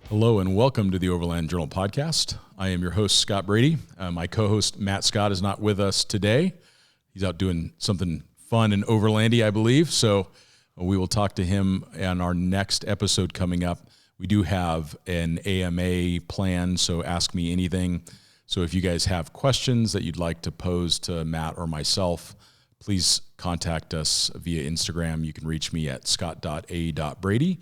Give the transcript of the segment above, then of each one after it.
Hello and welcome to the Overland Journal podcast. I am your host, Scott Brady. My co-host, Matt Scott, is not with us today. He's out doing something fun and overlandy, I believe. So we will talk to him on our next episode coming up. We do have an AMA plan, so ask me anything. So if you guys have questions that you'd like to pose to Matt or myself, please contact us via Instagram. You can reach me at scott.a.brady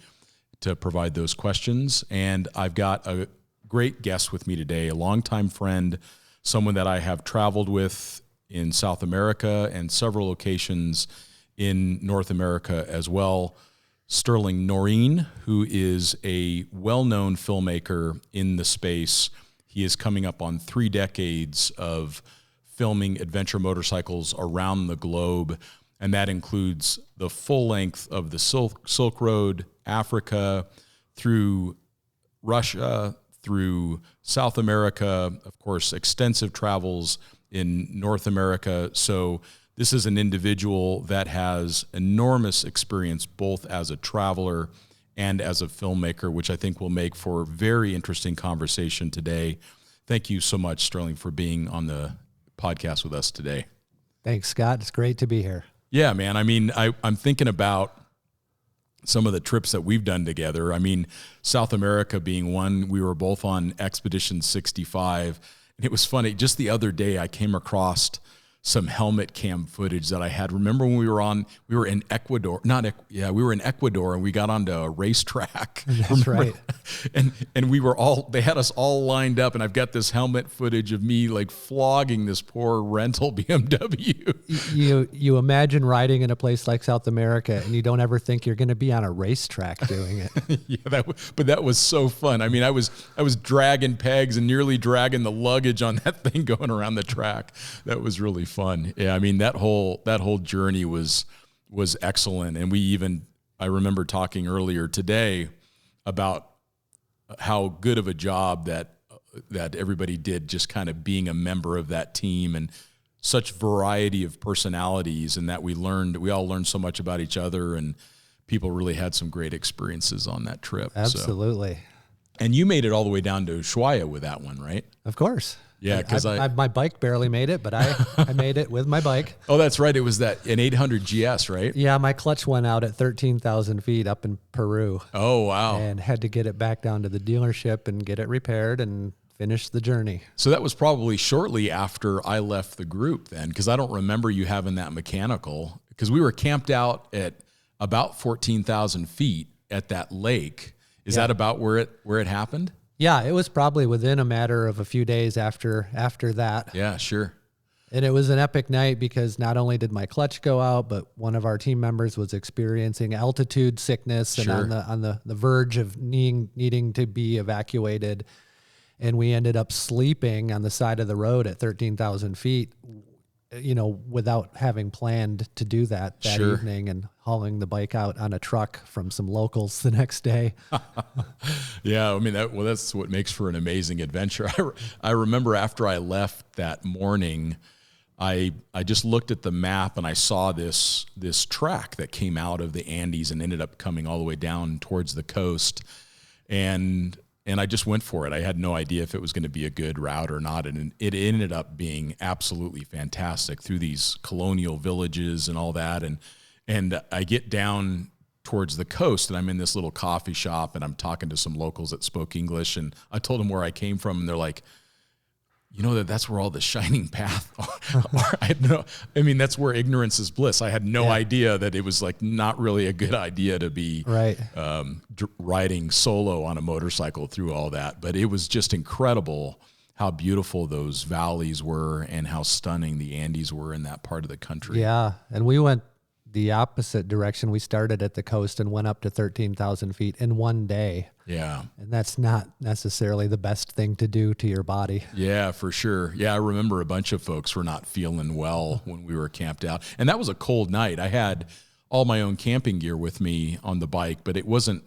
to provide those questions. And I've got a great guest with me today, a longtime friend, someone that I have traveled with in South America and several locations in North America as well. Sterling Noren, who is a well-known filmmaker in the space. He is coming up on 3 decades of filming adventure motorcycles around the globe, and that includes the full length of the Silk Road, Africa, through Russia, through South America, of course, extensive travels in North America. So this is an individual that has enormous experience both as a traveler and as a filmmaker, which I think will make for a very interesting conversation today. Thank you so much, Sterling, for being on the podcast with us today. Thanks, Scott. It's great to be here. Yeah, man. I mean, I'm thinking about some of the trips that we've done together. I mean, South America being one, we were both on Expedition 65. And it was funny. Just the other day, I came across some helmet cam footage that I had. Remember when we were in Ecuador, we were in Ecuador and we got onto a racetrack. That's right. And they had us all lined up, and I've got this helmet footage of me like flogging this poor rental BMW. You imagine riding in a place like South America and you don't ever think you're going to be on a racetrack doing it. Yeah, but that was so fun. I mean, I was dragging pegs and nearly dragging the luggage on that thing going around the track. That was really fun. Yeah, I mean that whole journey was excellent, and I remember talking earlier today about how good of a job that everybody did, just kind of being a member of that team, and such variety of personalities, and that we all learned so much about each other, and people really had some great experiences on that trip. Absolutely. So. And you made it all the way down to Ushuaia with that one, right? Of course. Yeah, because my bike barely made it, but I made it with my bike. Oh, that's right. It was an 800 GS, right? Yeah, my clutch went out at 13,000 feet up in Peru. Oh, wow. And had to get it back down to the dealership and get it repaired and finish the journey. So that was probably shortly after I left the group then, because I don't remember you having that mechanical, because we were camped out at about 14,000 feet at that lake. Is that about where it happened? Yeah, it was probably within a matter of a few days after that. Yeah, sure. And it was an epic night because not only did my clutch go out, but one of our team members was experiencing altitude sickness and on the verge of needing to be evacuated. And we ended up sleeping on the side of the road at 13,000 feet, without having planned to do that evening, and hauling the bike out on a truck from some locals the next day. Yeah, I mean, that's what makes for an amazing adventure. I remember after I left that morning, I just looked at the map and I saw this track that came out of the Andes and ended up coming all the way down towards the coast. And I just went for it. I had no idea if it was going to be a good route or not. And it ended up being absolutely fantastic through these colonial villages and all that. And I get down towards the coast and I'm in this little coffee shop and I'm talking to some locals that spoke English. And I told them where I came from. And they're like, that's where all the shining path are. That's where ignorance is bliss. I had no idea that it was like not really a good idea to be riding solo on a motorcycle through all that. But it was just incredible how beautiful those valleys were and how stunning the Andes were in that part of the country. Yeah, and we went the opposite direction. We started at the coast and went up to 13,000 feet in one day. Yeah. And that's not necessarily the best thing to do to your body. Yeah, for sure. Yeah, I remember a bunch of folks were not feeling well when we were camped out. And that was a cold night. I had all my own camping gear with me on the bike, but I wasn't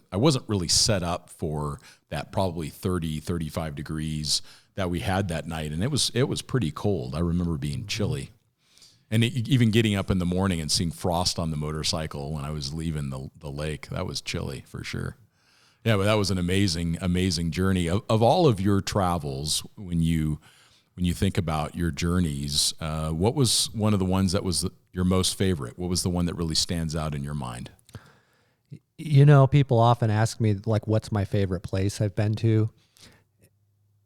really set up for that probably 30, 35 degrees that we had that night. And it was pretty cold. I remember being chilly. And even getting up in the morning and seeing frost on the motorcycle when I was leaving the lake, that was chilly for sure. Yeah, but that was an amazing journey. Of all of your travels, when you think about your journeys, what was one of the ones that was your most favorite? What was the one that really stands out in your mind? You know, people often ask me, like, what's my favorite place I've been to?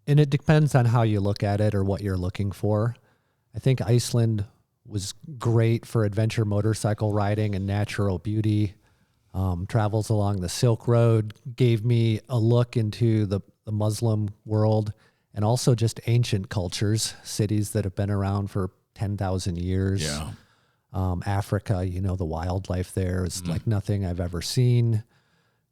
And it depends on how you look at it or what you're looking for. I think Iceland was great for adventure motorcycle riding and natural beauty. Travels along the Silk Road gave me a look into the Muslim world and also just ancient cultures, cities that have been around for 10,000 years. Yeah. Africa, you know, the wildlife there is like nothing I've ever seen.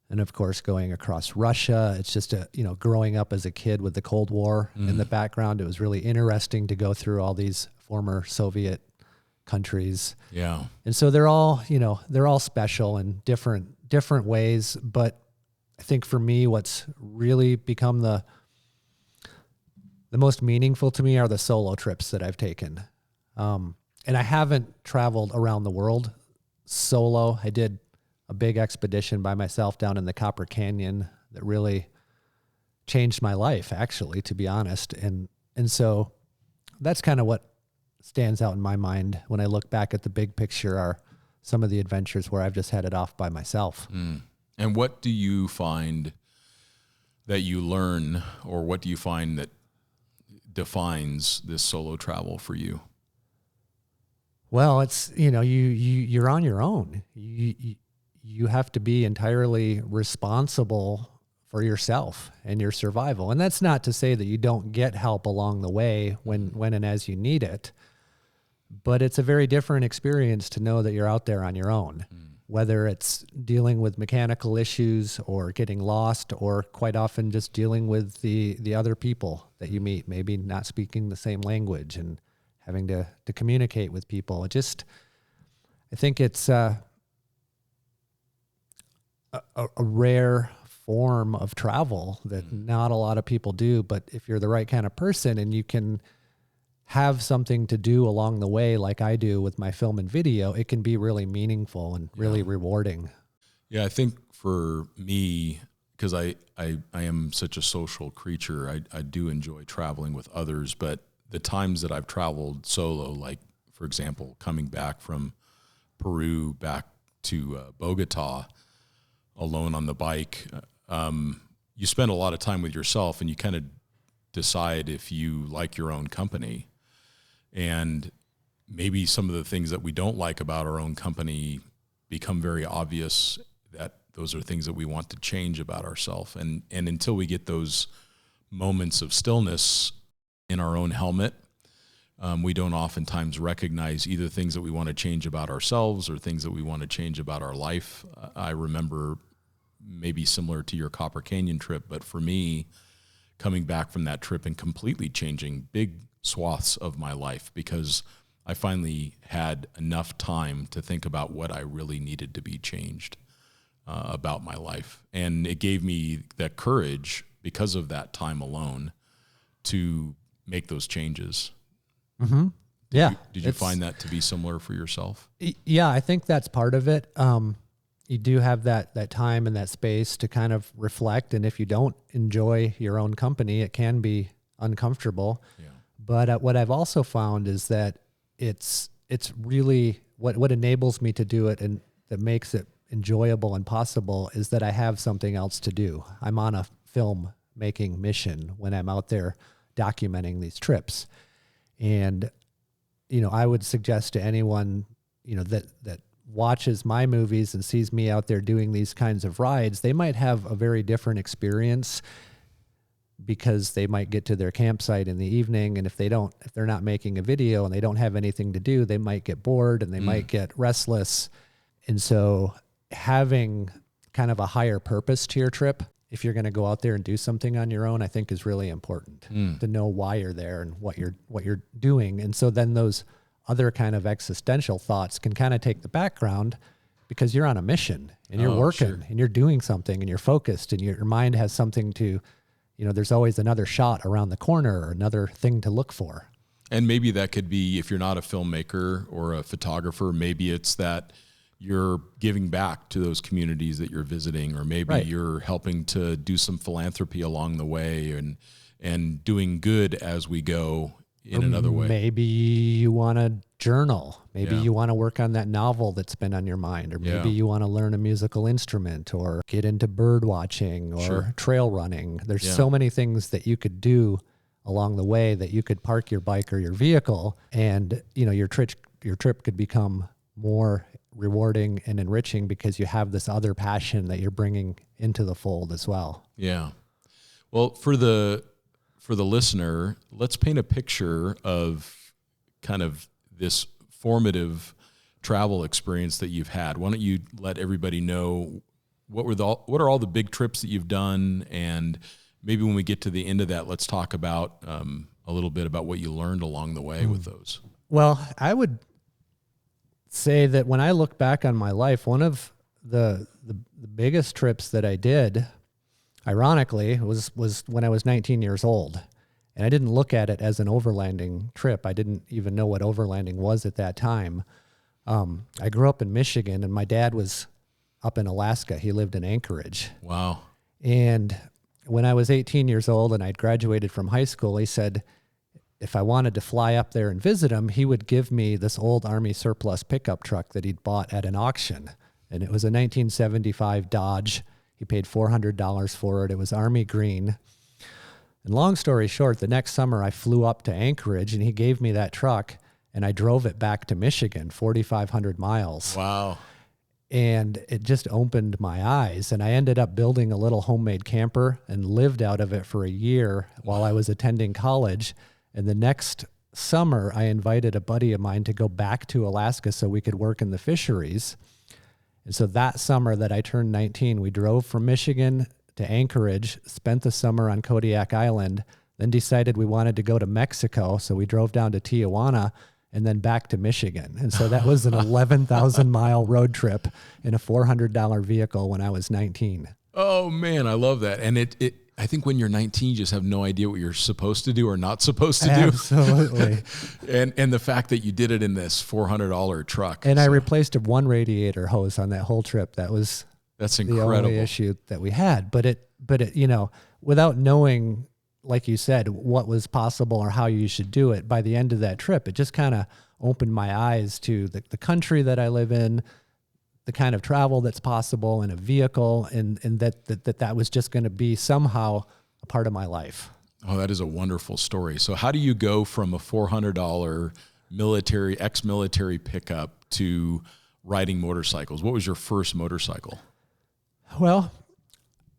And of course, going across Russia, it's just growing up as a kid with the Cold War in the background, it was really interesting to go through all these former Soviet countries. Yeah. And so they're all special in different ways. But I think for me, what's really become the most meaningful to me are the solo trips that I've taken. And I haven't traveled around the world solo. I did a big expedition by myself down in the Copper Canyon that really changed my life, actually, to be honest. And so that's kind of what stands out in my mind when I look back at the big picture are some of the adventures where I've just had it off by myself. And what do you find that you learn, or what do you find that defines this solo travel for you? Well, it's, you're on your own. You have to be entirely responsible for yourself and your survival. And that's not to say that you don't get help along the way when and as you need it, but it's a very different experience to know that you're out there on your own, whether it's dealing with mechanical issues or getting lost, or quite often just dealing with the other people that you meet, maybe not speaking the same language and having to communicate with people. I think it's a rare form of travel that not a lot of people do, but if you're the right kind of person and you can have something to do along the way, like I do with my film and video, it can be really meaningful and really rewarding. Yeah, I think for me, because I am such a social creature, I do enjoy traveling with others, but the times that I've traveled solo, like, for example, coming back from Peru back to Bogota alone on the bike, you spend a lot of time with yourself and you kind of decide if you like your own company. And maybe some of the things that we don't like about our own company become very obvious, that those are things that we want to change about ourselves. And until we get those moments of stillness in our own helmet, we don't oftentimes recognize either things that we want to change about ourselves or things that we want to change about our life. I remember, maybe similar to your Copper Canyon trip, but for me, coming back from that trip and completely changing big swaths of my life, because I finally had enough time to think about what I really needed to be changed about my life. And it gave me that courage, because of that time alone, to make those changes. Mm-hmm. Did you find that to be similar for yourself? Yeah, I think that's part of it. You do have that time and that space to kind of reflect. And if you don't enjoy your own company, it can be uncomfortable. Yeah. But what I've also found is that it's really what enables me to do it, and that makes it enjoyable and possible, is that I have something else to do. I'm on a film making mission when I'm out there documenting these trips. And, I would suggest to anyone, that watches my movies and sees me out there doing these kinds of rides, they might have a very different experience, because they might get to their campsite in the evening, and if they're not making a video and they don't have anything to do, they might get bored and they might get restless. And so having kind of a higher purpose to your trip, if you're going to go out there and do something on your own, I think is really important to know why you're there and what you're doing. And so then those other kind of existential thoughts can kind of take the background, because you're on a mission and you're working and you're doing something and you're focused and your mind has something to, there's always another shot around the corner or another thing to look for. And maybe that could be, if you're not a filmmaker or a photographer, maybe it's that you're giving back to those communities that you're visiting, or maybe Right. you're helping to do some philanthropy along the way and doing good as we go in another way. Maybe you want to journal. Maybe Yeah. you want to work on that novel that's been on your mind, or maybe Yeah. you want to learn a musical instrument or get into bird watching or Sure. trail running. There's Yeah. so many things that you could do along the way that you could park your bike or your vehicle, and your trip could become more rewarding and enriching because you have this other passion that you're bringing into the fold as well. Yeah. Well, for the listener, let's paint a picture of kind of this formative travel experience that you've had. Why don't you let everybody know what are all the big trips that you've done, and maybe when we get to the end of that, let's talk about a little bit about what you learned along the way with those. Well, I would say that when I look back on my life, one of the biggest trips that I did, ironically, was when I was 19 years old. And I didn't look at it as an overlanding trip. I didn't even know what overlanding was at that time. I grew up in Michigan, and my dad was up in Alaska. He lived in Anchorage. Wow. And when I was 18 years old and I'd graduated from high school, he said if I wanted to fly up there and visit him, he would give me this old Army surplus pickup truck that he'd bought at an auction. And it was a 1975 Dodge. He paid $400 for it. It was Army green. And long story short, the next summer I flew up to Anchorage, and he gave me that truck, and I drove it back to Michigan, 4,500 miles. Wow. And it just opened my eyes. And I ended up building a little homemade camper and lived out of it for a year while I was attending college. And the next summer, I invited a buddy of mine to go back to Alaska so we could work in the fisheries. And so that summer that I turned 19, we drove from Michigan to Anchorage, spent the summer on Kodiak Island, then decided we wanted to go to Mexico. So we drove down to Tijuana and then back to Michigan. And so that was an 11,000 mile road trip in a $400 vehicle when I was 19. Oh man, I love that. And I think when you're 19, you just have no idea what you're supposed to do or not supposed to do. Absolutely. and the fact that you did it in this $400 truck. And I replaced one radiator hose on that whole trip. That's incredible. The only issue that we had. But it, without knowing, like you said, what was possible or how you should do it, by the end of that trip, it just kind of opened my eyes to the country that I live in, the kind of travel that's possible in a vehicle, and that was just going to be somehow a part of my life. Oh, that is a wonderful story. So how do you go from a $400 ex-military pickup to riding motorcycles? What was your first motorcycle? Well,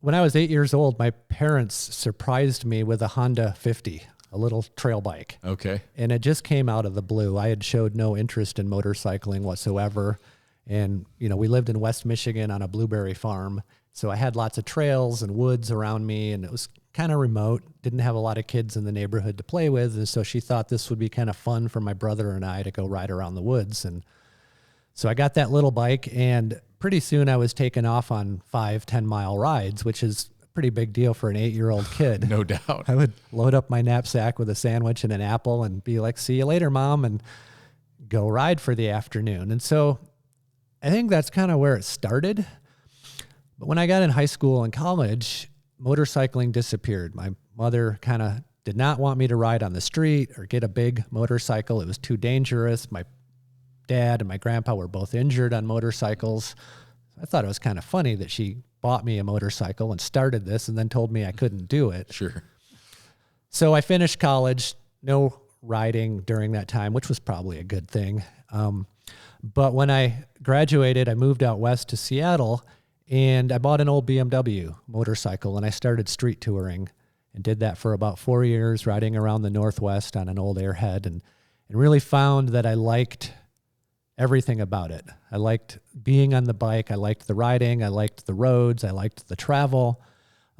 when I was 8 years old, my parents surprised me with a Honda 50, a little trail bike. Okay. And it just came out of the blue. I had showed no interest in motorcycling whatsoever. And, we lived in West Michigan on a blueberry farm. So I had lots of trails and woods around me, and it was kind of remote. Didn't have a lot of kids in the neighborhood to play with. And so she thought this would be kind of fun for my brother and I to go ride around the woods. And so I got that little bike, and pretty soon I was taking off on 5-10 mile rides, which is a pretty big deal for an 8-year-old kid. No doubt. I would load up my knapsack with a sandwich and an apple and be like, see you later, Mom, and go ride for the afternoon. And so I think that's kind of where it started. But when I got in high school and college, motorcycling disappeared. My mother kind of did not want me to ride on the street or get a big motorcycle. It was too dangerous. My dad and my grandpa were both injured on motorcycles. I thought it was kind of funny that she bought me a motorcycle and started this and then told me I couldn't do it. Sure. So I finished college, no riding during that time, which was probably a good thing. But when I graduated, I moved out west to Seattle, and I bought an old BMW motorcycle, and I started street touring and did that for about 4 years, riding around the Northwest on an old Airhead, and really found that I liked everything about it. I liked being on the bike. I liked the riding. I liked the roads. I liked the travel.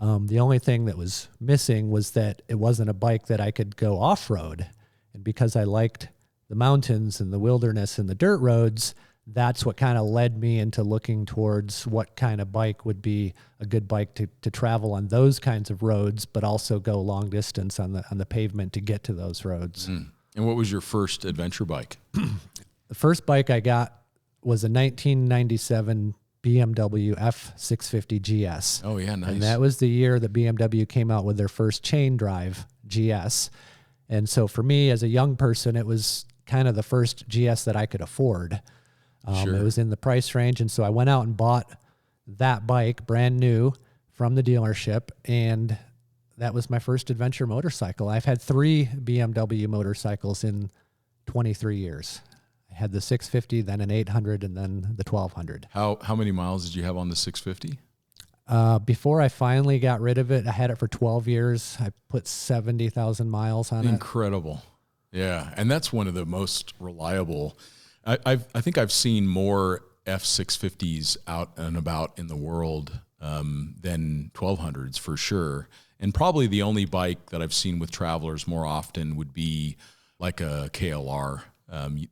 The only thing that was missing was that it wasn't a bike that I could go off-road. And because I liked the mountains and the wilderness and the dirt roads, that's what kind of led me into looking towards what kind of bike would be a good bike to travel on those kinds of roads, but also go long distance on the pavement to get to those roads. Mm. And what was your first adventure bike? The first bike I got was a 1997 BMW F650 GS. Oh yeah, nice. And that was the year that BMW came out with their first chain drive GS. And so for me as a young person, it was kind of the first GS that I could afford. Sure. It was in the price range. And so I went out and bought that bike brand new from the dealership. And that was my first adventure motorcycle. I've had 3 BMW motorcycles in 23 years. I had the 650, then an 800, and then the 1200. How many miles did you have on the 650? Before I finally got rid of it, I had it for 12 years. I put 70,000 miles on it. Incredible. Yeah. And that's one of the most reliable. I think I've seen more F650s out and about in the world than 1200s for sure. And probably the only bike that I've seen with travelers more often would be like a KLR.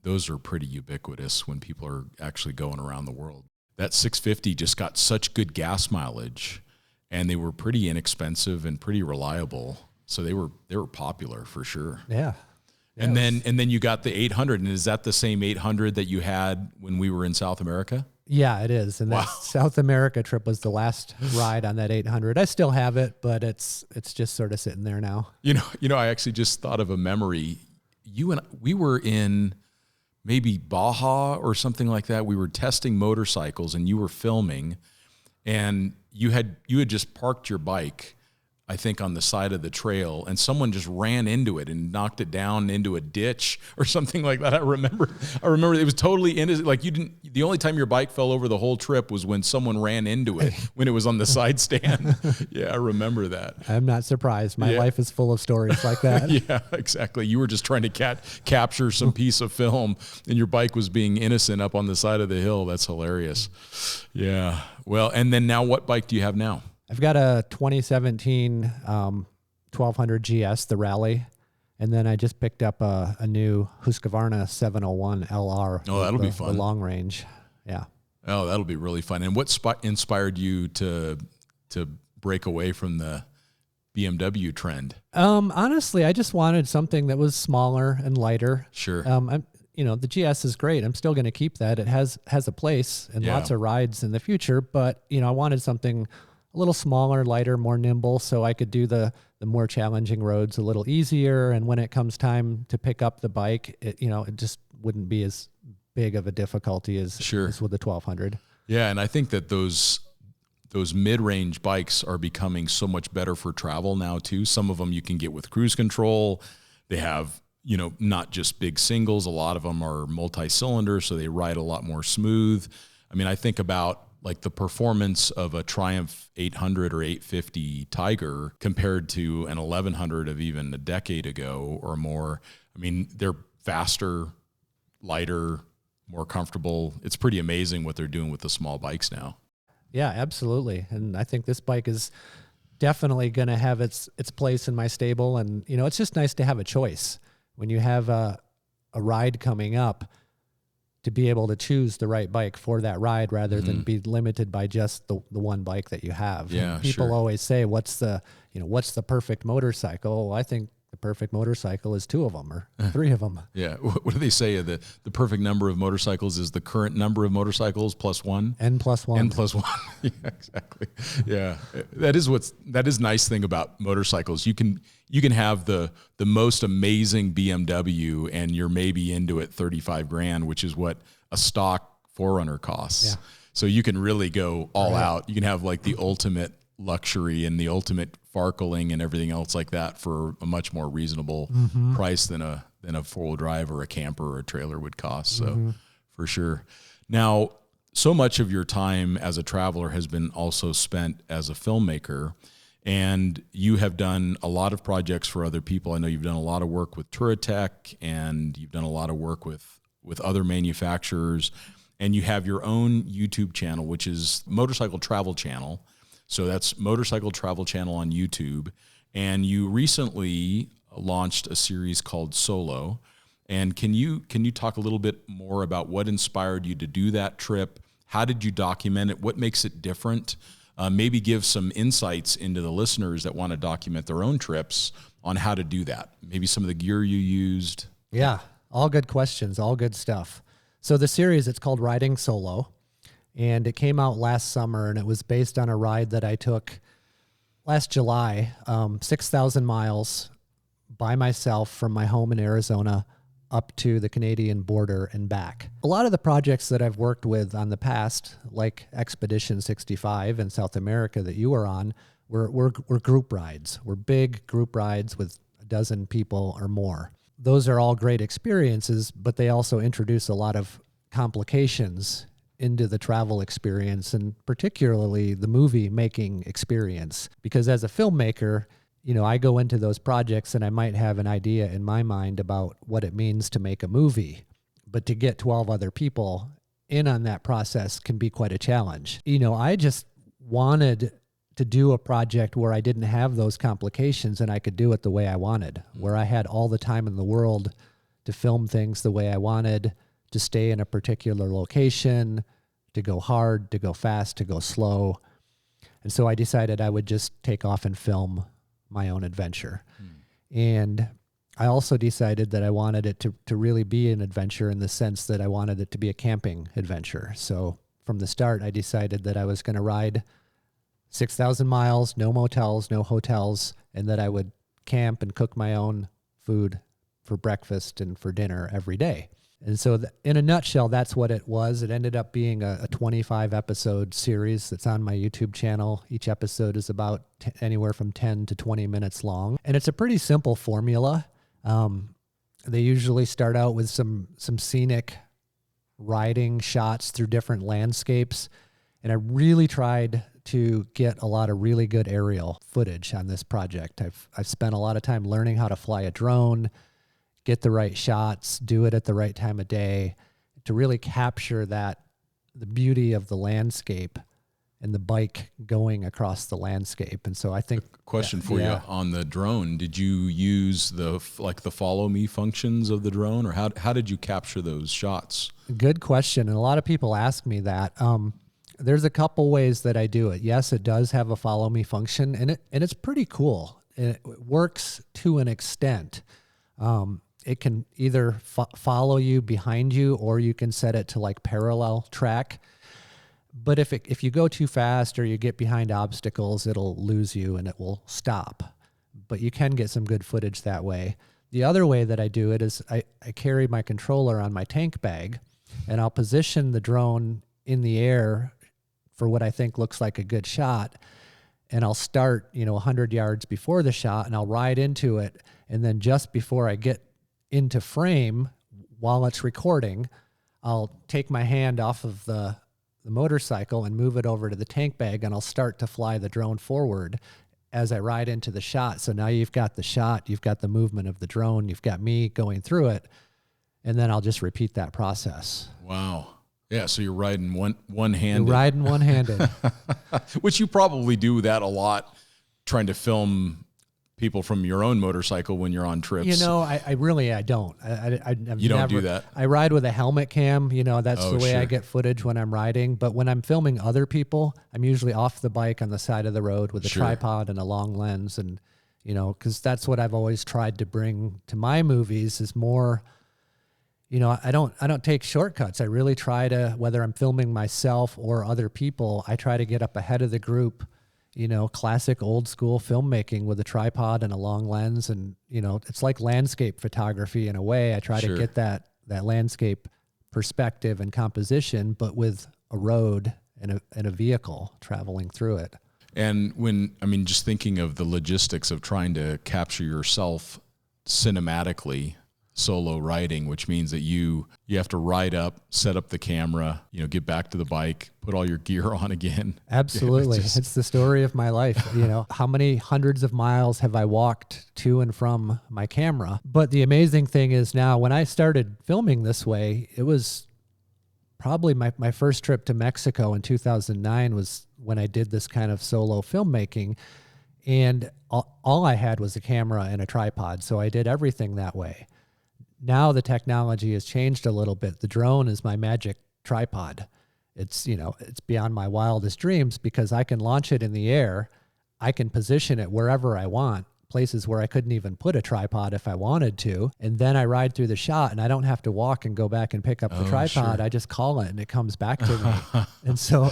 Those are pretty ubiquitous when people are actually going around the world. That 650 just got such good gas mileage, and they were pretty inexpensive and pretty reliable. So they were popular for sure. Yeah. And then you got the 800, and is that the same 800 that you had when we were in South America? Yeah, it is. And that South America trip was the last ride on that 800. I still have it, but it's just sort of sitting there now. You know, I actually just thought of a memory. We were in maybe Baja or something like that. We were testing motorcycles, and you were filming, and you had just parked your bike, I think, on the side of the trail, and someone just ran into it and knocked it down into a ditch or something like that. I remember it was totally innocent. Like the only time your bike fell over the whole trip was when someone ran into it when it was on the side stand. Yeah, I remember that. I'm not surprised. My life is full of stories like that. Yeah, exactly. You were just trying to capture some piece of film, and your bike was being innocent up on the side of the hill. That's hilarious. Yeah. Well, and then now what bike do you have now? I've got a 2017 1200 GS, the Rally, and then I just picked up a new Husqvarna 701 LR. Oh, that'll be fun. The long range, yeah. Oh, that'll be really fun. And what inspired you to break away from the BMW trend? Honestly, I just wanted something that was smaller and lighter. Sure. The GS is great. I'm still going to keep that. It has a place and lots of rides in the future, but I wanted something a little smaller, lighter, more nimble, so I could do the more challenging roads a little easier. And when it comes time to pick up the bike, it just wouldn't be as big of a difficulty as with the 1200. Yeah, and I think that those mid-range bikes are becoming so much better for travel now too. Some of them you can get with cruise control. They have, not just big singles. A lot of them are multi-cylinder, so they ride a lot more smooth. I mean, I think about like the performance of a Triumph 800 or 850 Tiger compared to an 1100 of even a decade ago or more. I mean, they're faster, lighter, more comfortable. It's pretty amazing what they're doing with the small bikes now. Yeah, absolutely. And I think this bike is definitely going to have its place in my stable. And, it's just nice to have a choice when you have a ride coming up, to be able to choose the right bike for that ride rather than be limited by just the one bike that you have. Yeah, people always say, what's the perfect motorcycle? Well, I think the perfect motorcycle is 2 of them or 3 of them. Yeah. What do they say? The perfect number of motorcycles is the current number of motorcycles plus 1. N plus 1. N plus 1. Yeah, exactly. Yeah. That is nice thing about motorcycles. You can have the most amazing BMW and you're maybe into it $35,000, which is what a stock 4Runner costs. Yeah. So you can really go all out. You can have like the ultimate luxury and the ultimate farkling and everything else like that for a much more reasonable price than a 4-wheel drive or a camper or a trailer would cost. So for sure. Now, so much of your time as a traveler has been also spent as a filmmaker, and you have done a lot of projects for other people. I know you've done a lot of work with Touratech, and you've done a lot of work with other manufacturers, and you have your own YouTube channel, which is Motorcycle Travel Channel. So that's Motorcycle Travel Channel on YouTube. And you recently launched a series called Solo. And can you talk a little bit more about what inspired you to do that trip? How did you document it? What makes it different? Maybe give some insights into the listeners that want to document their own trips on how to do that. Maybe some of the gear you used. Yeah, all good questions, all good stuff. So the series, it's called Riding Solo, and it came out last summer, and it was based on a ride that I took last July, 6,000 miles by myself from my home in Arizona up to the Canadian border and back. A lot of the projects that I've worked with on the past, like Expedition 65 in South America that you were on, were group rides. Were big group rides with a dozen people or more. Those are all great experiences, but they also introduce a lot of complications into the travel experience, and particularly the movie making experience. Because as a filmmaker, I go into those projects and I might have an idea in my mind about what it means to make a movie, but to get 12 other people in on that process can be quite a challenge. I just wanted to do a project where I didn't have those complications and I could do it the way I wanted, where I had all the time in the world to film things the way I wanted, to stay in a particular location, to go hard, to go fast, to go slow. And so I decided I would just take off and film my own adventure. And I also decided that I wanted it to really be an adventure in the sense that I wanted it to be a camping adventure. So from the start, I decided that I was going to ride 6,000 miles, no motels, no hotels, and that I would camp and cook my own food for breakfast and for dinner every day. And so in a nutshell, that's what it was. It ended up being a 25-episode series that's on my YouTube channel. Each episode is about anywhere from 10 to 20 minutes long. And it's a pretty simple formula. They usually start out with some scenic riding shots through different landscapes. And I really tried to get a lot of really good aerial footage on this project. I've spent a lot of time learning how to fly a drone, get the right shots, do it at the right time of day to really capture the beauty of the landscape and the bike going across the landscape. And so I think question for you on the drone, did you use the follow me functions of the drone, or how did you capture those shots? Good question. And a lot of people ask me that. There's a couple ways that I do it. Yes, it does have a follow me function, and it's pretty cool. It works to an extent. It can either follow you behind you, or you can set it to like parallel track. But if you go too fast or you get behind obstacles, it'll lose you and it will stop. But you can get some good footage that way. The other way that I do it is I carry my controller on my tank bag, and I'll position the drone in the air for what I think looks like a good shot. And I'll start, 100 yards before the shot, and I'll ride into it. And then just before I get into frame, while it's recording, I'll take my hand off of the motorcycle and move it over to the tank bag, and I'll start to fly the drone forward as I ride into the shot. So now you've got the shot, you've got the movement of the drone, you've got me going through it, and then I'll just repeat that process. Wow. Yeah, so you're riding one-handed. You're riding one-handed. Which you probably do that a lot, trying to film people from your own motorcycle when you're on trips. I really don't. You don't do that? I ride with a helmet cam. That's the way I get footage when I'm riding. But when I'm filming other people, I'm usually off the bike on the side of the road with a tripod and a long lens. And, because that's what I've always tried to bring to my movies is more, I don't take shortcuts. I really try to, whether I'm filming myself or other people, I try to get up ahead of the group. Classic old school filmmaking with a tripod and a long lens. And, it's like landscape photography in a way. I try to get that landscape perspective and composition, but with a road and a vehicle traveling through it. And just thinking of the logistics of trying to capture yourself cinematically, solo riding, which means that you have to ride up, set up the camera, get back to the bike, put all your gear on again. Absolutely. It's the story of my life. How many hundreds of miles have I walked to and from my camera? But the amazing thing is now when I started filming this way, it was probably my first trip to Mexico in 2009 was when I did this kind of solo filmmaking. And all I had was a camera and a tripod. So I did everything that way. Now the technology has changed a little bit. The drone is my magic tripod. It's beyond my wildest dreams because I can launch it in the air. I can position it wherever I want places where I couldn't even put a tripod if I wanted to. And then I ride through the shot and I don't have to walk and go back and pick up the tripod. Sure. I just call it and it comes back to me. And so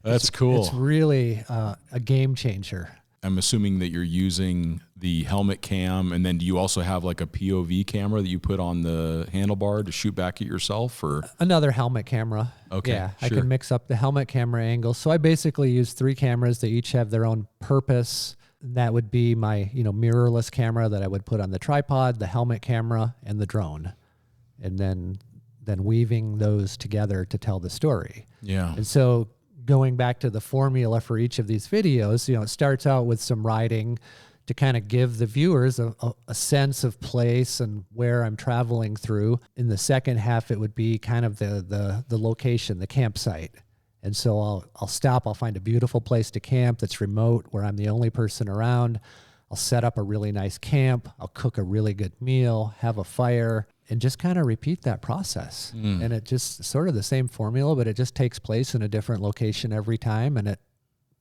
that's cool. It's really a game changer. I'm assuming that you're using the helmet cam, and then do you also have like a POV camera that you put on the handlebar to shoot back at yourself, or another helmet camera? Okay, yeah, sure. I can mix up the helmet camera angles. So I basically use 3 cameras. They each have their own purpose. That would be my, mirrorless camera that I would put on the tripod, the helmet camera, and the drone, and then weaving those together to tell the story. Yeah. And so going back to the formula for each of these videos, it starts out with some writing to kind of give the viewers a sense of place and where I'm traveling through. In the second half, it would be kind of the location, the campsite. And so I'll stop, I'll find a beautiful place to camp that's remote where I'm the only person around. I'll set up a really nice camp. I'll cook a really good meal, have a fire, and just kind of repeat that process. And it just sort of the same formula, but it just takes place in a different location every time. And it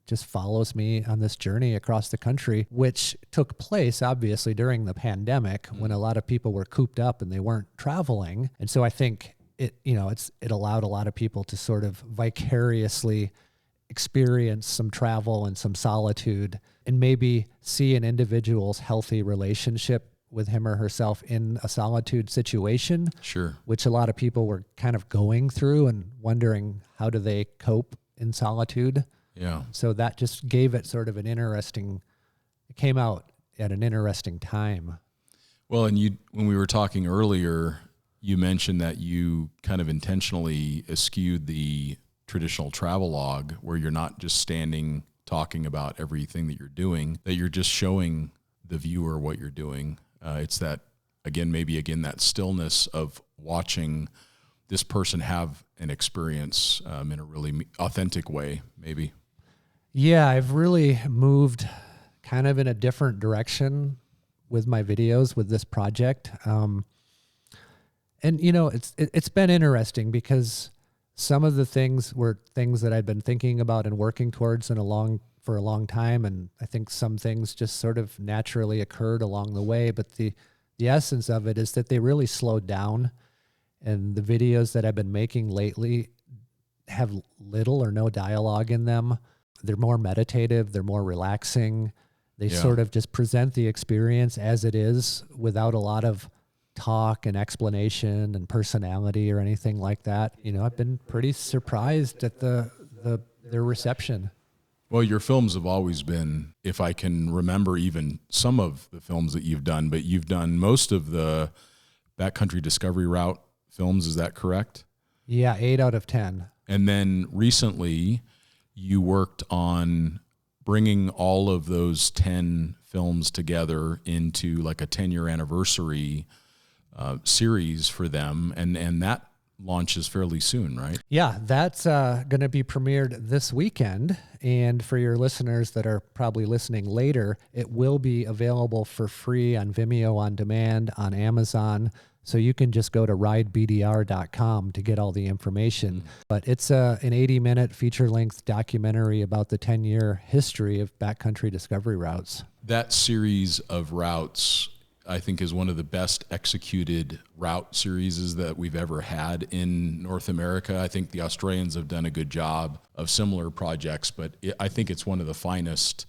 just follows me on this journey across the country, which took place obviously during the pandemic when a lot of people were cooped up and they weren't traveling. And so I think it allowed a lot of people to sort of vicariously experience some travel and some solitude and maybe see an individual's healthy relationship with him or herself in a solitude situation. Sure. Which a lot of people were kind of going through and wondering how do they cope in solitude. Yeah. So that just gave it sort of it came out at an interesting time. Well, and when we were talking earlier, you mentioned that you kind of intentionally eschewed the traditional travelogue where you're not just standing talking about everything that you're doing, that you're just showing the viewer what you're doing. It's that, that stillness of watching this person have an experience in a really authentic way, maybe. Yeah, I've really moved kind of in a different direction with my videos with this project. And it's been interesting because some of the things were things that I'd been thinking about and working towards for a long time, and I think some things just sort of naturally occurred along the way. But the essence of it is that they really slowed down, and the videos that I've been making lately have little or no dialogue in them. They're more meditative. They're more relaxing. They sort of just present the experience as it is without a lot of talk and explanation and personality or anything like that. I've been pretty surprised at their reception. Well, your films have always been, if I can remember even some of the films that you've done, but you've done most of the Backcountry Discovery Route films, is that correct? Yeah, 8 out of 10. And then recently you worked on bringing all of those 10 films together into like a 10-year anniversary series for them, and that launches fairly soon, right? Yeah, that's going to be premiered this weekend, and for your listeners that are probably listening later, it will be available for free on Vimeo on demand, on Amazon, so you can just go to ridebdr.com to get all the information. But it's an 80-minute feature-length documentary about the 10-year history of Backcountry Discovery Routes. That series of routes, I think, is one of the best executed route series that we've ever had in North America. I think the Australians have done a good job of similar projects, but I think it's one of the finest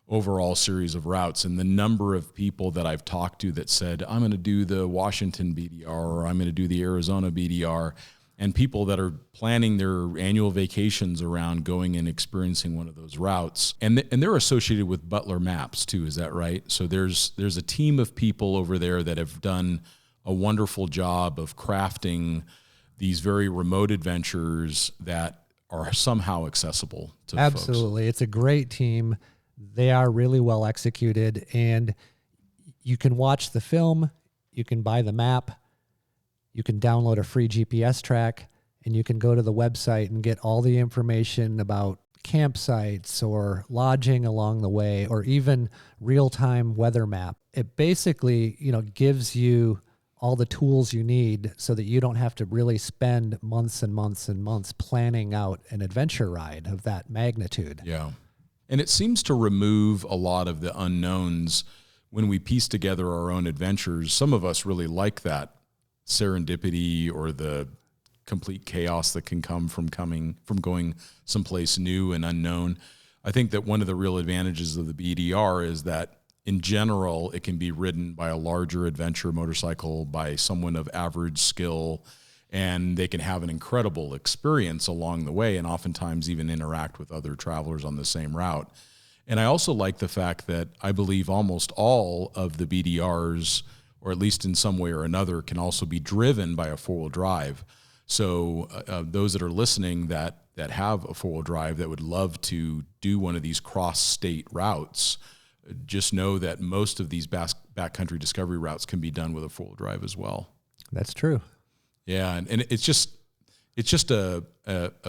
overall series of routes. And the number of people that I've talked to that said, I'm going to do the Washington BDR, or I'm going to do the Arizona BDR, and people that are planning their annual vacations around going and experiencing one of those routes. And they're associated with Butler Maps too, is that right? So there's a team of people over there that have done a wonderful job of crafting these very remote adventures that are somehow accessible to folks. Absolutely. It's a great team. They are really well executed, and you can watch the film, you can buy the map, you can download a free GPS track, and you can go to the website and get all the information about campsites or lodging along the way, or even real-time weather map. It basically, gives you all the tools you need so that you don't have to really spend months and months and months planning out an adventure ride of that magnitude. Yeah. And it seems to remove a lot of the unknowns when we piece together our own adventures, some of us really like that serendipity or the complete chaos that can come from going someplace new and unknown. I think that one of the real advantages of the BDR is that in general, it can be ridden by a larger adventure motorcycle, by someone of average skill, and they can have an incredible experience along the way and oftentimes even interact with other travelers on the same route. And I also like the fact that I believe almost all of the BDRs, or at least in some way or another, can also be driven by a four-wheel drive. So those that are listening that have a four-wheel drive that would love to do one of these cross-state routes, just know that most of these backcountry discovery routes can be done with a four-wheel drive as well. That's true. Yeah, and it's just a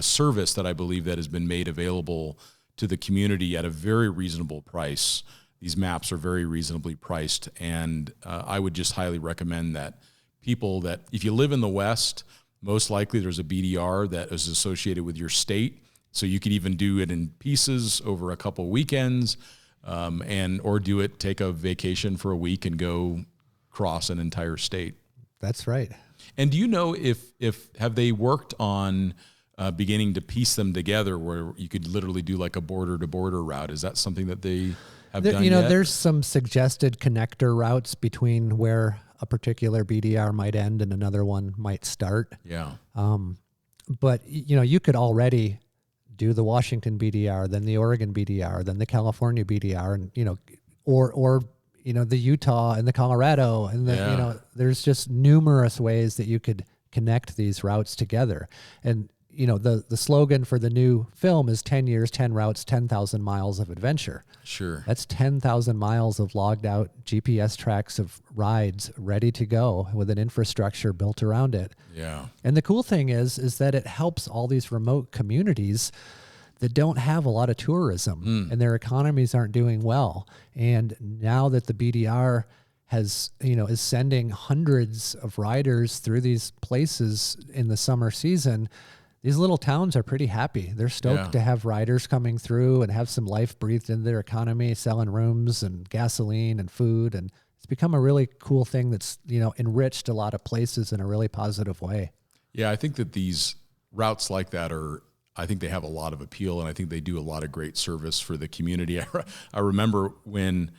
service that I believe that has been made available to the community at a very reasonable price. These maps are very reasonably priced, and I would just highly recommend that people that, if you live in the West, most likely there's a BDR that is associated with your state, so you could even do it in pieces over a couple weekends, or take a vacation for a week and go cross an entire state. That's right. And do you know if have they worked on beginning to piece them together where you could literally do like a border to border route? Is that something that they have done yet? There's some suggested connector routes between where a particular BDR might end and another one might start. Yeah. But you could already do the Washington BDR, then the Oregon BDR, then the California BDR, and or the Utah and the Colorado, and there's just numerous ways that you could connect these routes together. And the slogan for the new film is 10 years, 10 routes, 10,000 miles of adventure. Sure. That's 10,000 miles of logged out GPS tracks of rides ready to go with an infrastructure built around it. Yeah. And the cool thing is that it helps all these remote communities that don't have a lot of tourism and their economies aren't doing well. And now that the BDR is sending hundreds of riders through these places in the summer season, these little towns are pretty happy. They're stoked to have riders coming through and have some life breathed into their economy, selling rooms and gasoline and food. And it's become a really cool thing that's, enriched a lot of places in a really positive way. Yeah, I think that these routes like that I think they have a lot of appeal, and I think they do a lot of great service for the community. I remember when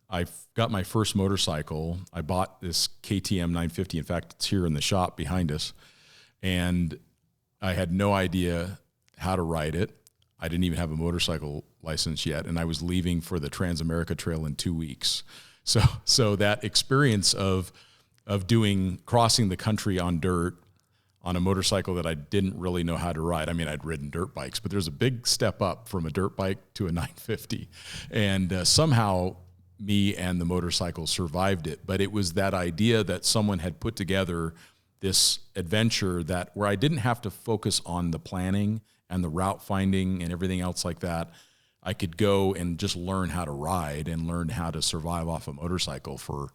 I got my first motorcycle, I bought this KTM 950. In fact, it's here in the shop behind us. And I had no idea how to ride it. I didn't even have a motorcycle license yet, and I was leaving for the Trans-America Trail in 2 weeks. So that experience of crossing the country on dirt on a motorcycle that I didn't really know how to ride. I mean, I'd ridden dirt bikes, but there's a big step up from a dirt bike to a 950. And somehow me and the motorcycle survived it. But it was that idea that someone had put together this adventure where I didn't have to focus on the planning and the route finding and everything else like that. I could go and just learn how to ride and learn how to survive off a motorcycle for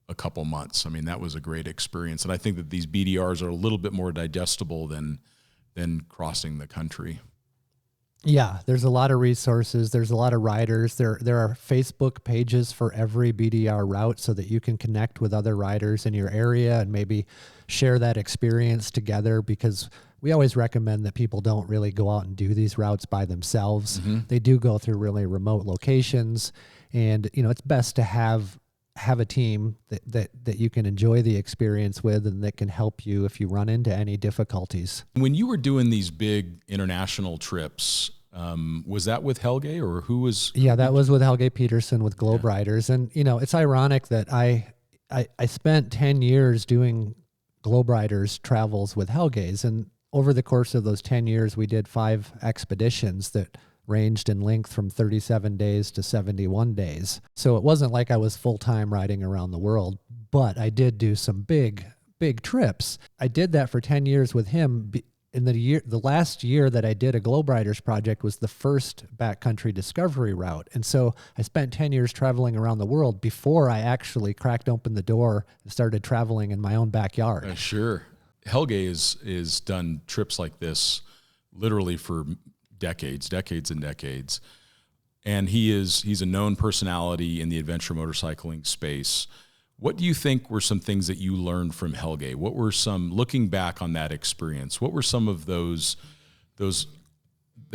a couple months. I mean, that was a great experience. And I think that these BDRs are a little bit more digestible than crossing the country. Yeah, there's a lot of resources. There's a lot of riders. There are Facebook pages for every BDR route so that you can connect with other riders in your area and maybe share that experience together, because we always recommend that people don't really go out and do these routes by themselves. Mm-hmm. They do go through really remote locations, and it's best to have a team that you can enjoy the experience with and that can help you if you run into any difficulties. When you were doing these big international trips, was that with Helge, or who was? Yeah, that was with Helge Peterson with Globe Riders. And, it's ironic that I spent 10 years doing Globe Riders travels with Helge's. And over the course of those 10 years, we did 5 expeditions that ranged in length from 37 days to 71 days. So it wasn't like I was full-time riding around the world, but I did do some big trips. I did that for 10 years with him. In the last year that I did a Globe Riders project was the first backcountry discovery route. And so I spent 10 years traveling around the world before I actually cracked open the door and started traveling in my own backyard. Sure. Helge is done trips like this literally for decades and decades. And he's a known personality in the adventure motorcycling space. What do you think were some things that you learned from Helge? What were some, looking back on that experience, what were some of that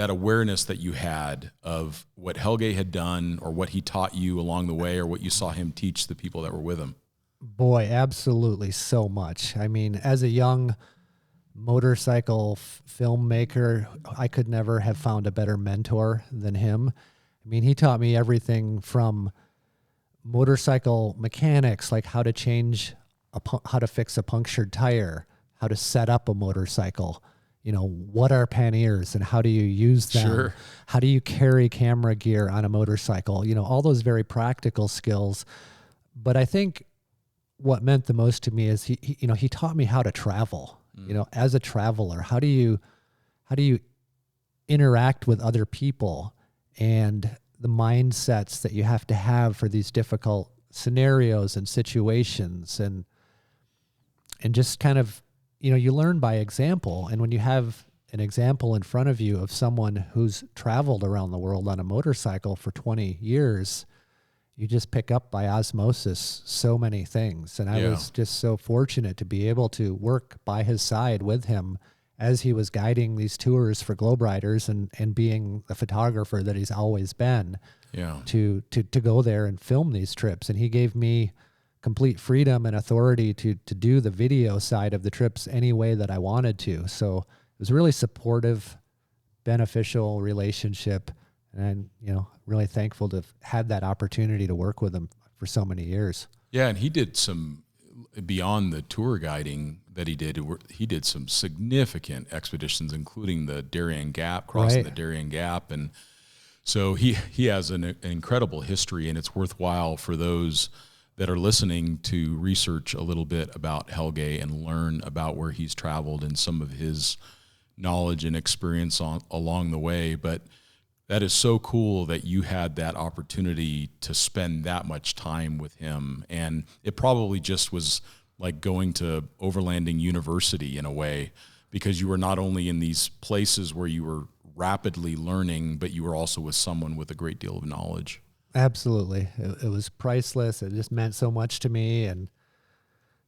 awareness that you had of what Helge had done or what he taught you along the way or what you saw him teach the people that were with him? Boy, absolutely so much. I mean, as a young motorcycle filmmaker, I could never have found a better mentor than him. I mean, he taught me everything from motorcycle mechanics, like how to how to fix a punctured tire, how to set up a motorcycle, what are panniers and how do you use them? Sure. How do you carry camera gear on a motorcycle? All those very practical skills. But I think what meant the most to me is he taught me how to travel. As a traveler, how do you interact with other people and the mindsets that you have to have for these difficult scenarios and situations, and just kind of, you learn by example. And when you have an example in front of you of someone who's traveled around the world on a motorcycle for 20 years, you just pick up by osmosis so many things. And I was just so fortunate to be able to work by his side with him as he was guiding these tours for Globe Riders and being the photographer that he's always been, to go there and film these trips. And he gave me complete freedom and authority to do the video side of the trips any way that I wanted to. So it was a really supportive, beneficial relationship. And I'm, really thankful to have had that opportunity to work with him for so many years. Yeah, and he did some, beyond the tour guiding that he did some significant expeditions, including the Darien Gap, crossing the Darien Gap. And so he has an incredible history, and it's worthwhile for those that are listening to research a little bit about Helge and learn about where he's traveled and some of his knowledge and experience along the way. But that is so cool that you had that opportunity to spend that much time with him. And it probably just was like going to Overlanding University in a way, because you were not only in these places where you were rapidly learning, but you were also with someone with a great deal of knowledge. Absolutely. It was priceless. It just meant so much to me. And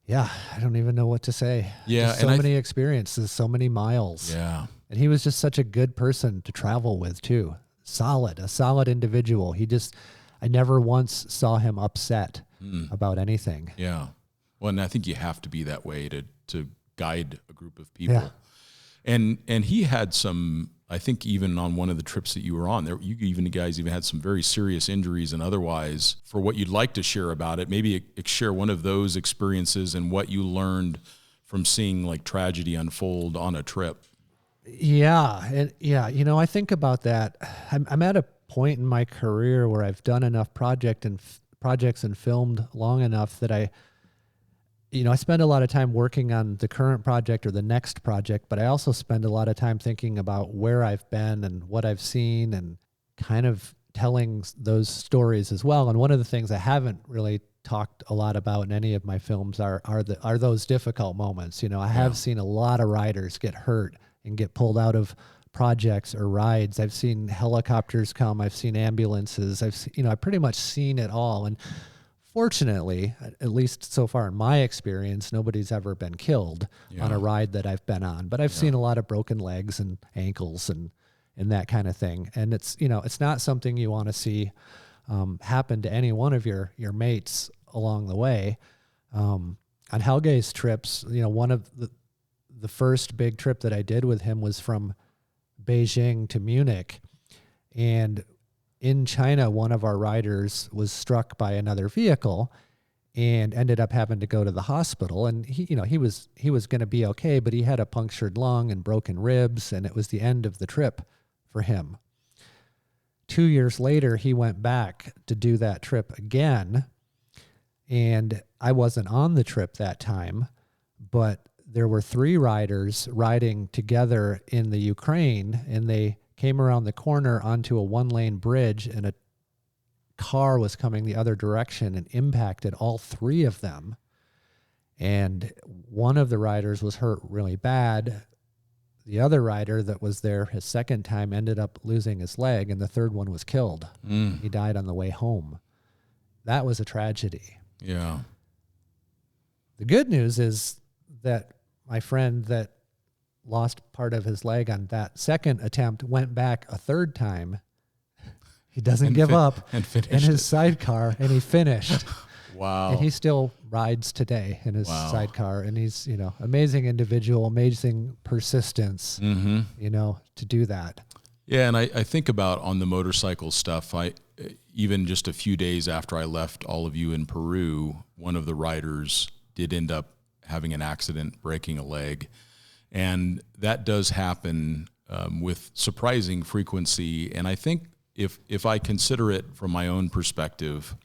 I don't even know what to say. Yeah. Just so many experiences, so many miles. Yeah. And he was just such a good person to travel with too. A solid individual. I never once saw him upset about anything. Yeah. Well, and I think you have to be that way to guide a group of people. Yeah. And he had some, I think even on one of the trips that you were on there, you guys had some very serious injuries and otherwise. For what you'd like to share about it, maybe share one of those experiences and what you learned from seeing like tragedy unfold on a trip. Yeah. And I think about that. I'm at a point in my career where I've done enough projects and filmed long enough that I spend a lot of time working on the current project or the next project, but I also spend a lot of time thinking about where I've been and what I've seen and kind of telling those stories as well. And one of the things I haven't really talked a lot about in any of my films are those difficult moments. I have seen a lot of riders get hurt and get pulled out of projects or rides. I've seen helicopters come. I've seen ambulances. I've pretty much seen it all. And fortunately, at least so far in my experience, nobody's ever been killed on a ride that I've been on. But I've seen a lot of broken legs and ankles and that kind of thing. And it's not something you want to see happen to any one of your mates along the way. On Helge's trips, one of the first big trip that I did with him was from Beijing to Munich. And in China, one of our riders was struck by another vehicle and ended up having to go to the hospital. And he was going to be okay, but he had a punctured lung and broken ribs, and it was the end of the trip for him. 2 years later, he went back to do that trip again. And I wasn't on the trip that time, but there were 3 riders riding together in the Ukraine, and they came around the corner onto a 1-lane bridge, and a car was coming the other direction and impacted all 3 of them. And one of the riders was hurt really bad. the other rider that was there his second time ended up losing his leg, and the third one was killed. He died on the way home. That was a tragedy. Yeah. The good news is that my friend that lost part of his leg on that second attempt went back a third time. He doesn't give up and finished in his sidecar, and he finished. Wow. And he still rides today in his sidecar, and he's, amazing individual, amazing persistence, to do that. Yeah. And I think about on the motorcycle stuff, even just a few days after I left all of you in Peru, one of the riders did end up having an accident, breaking a leg. And that does happen with surprising frequency. And I think if I consider it from my own perspective,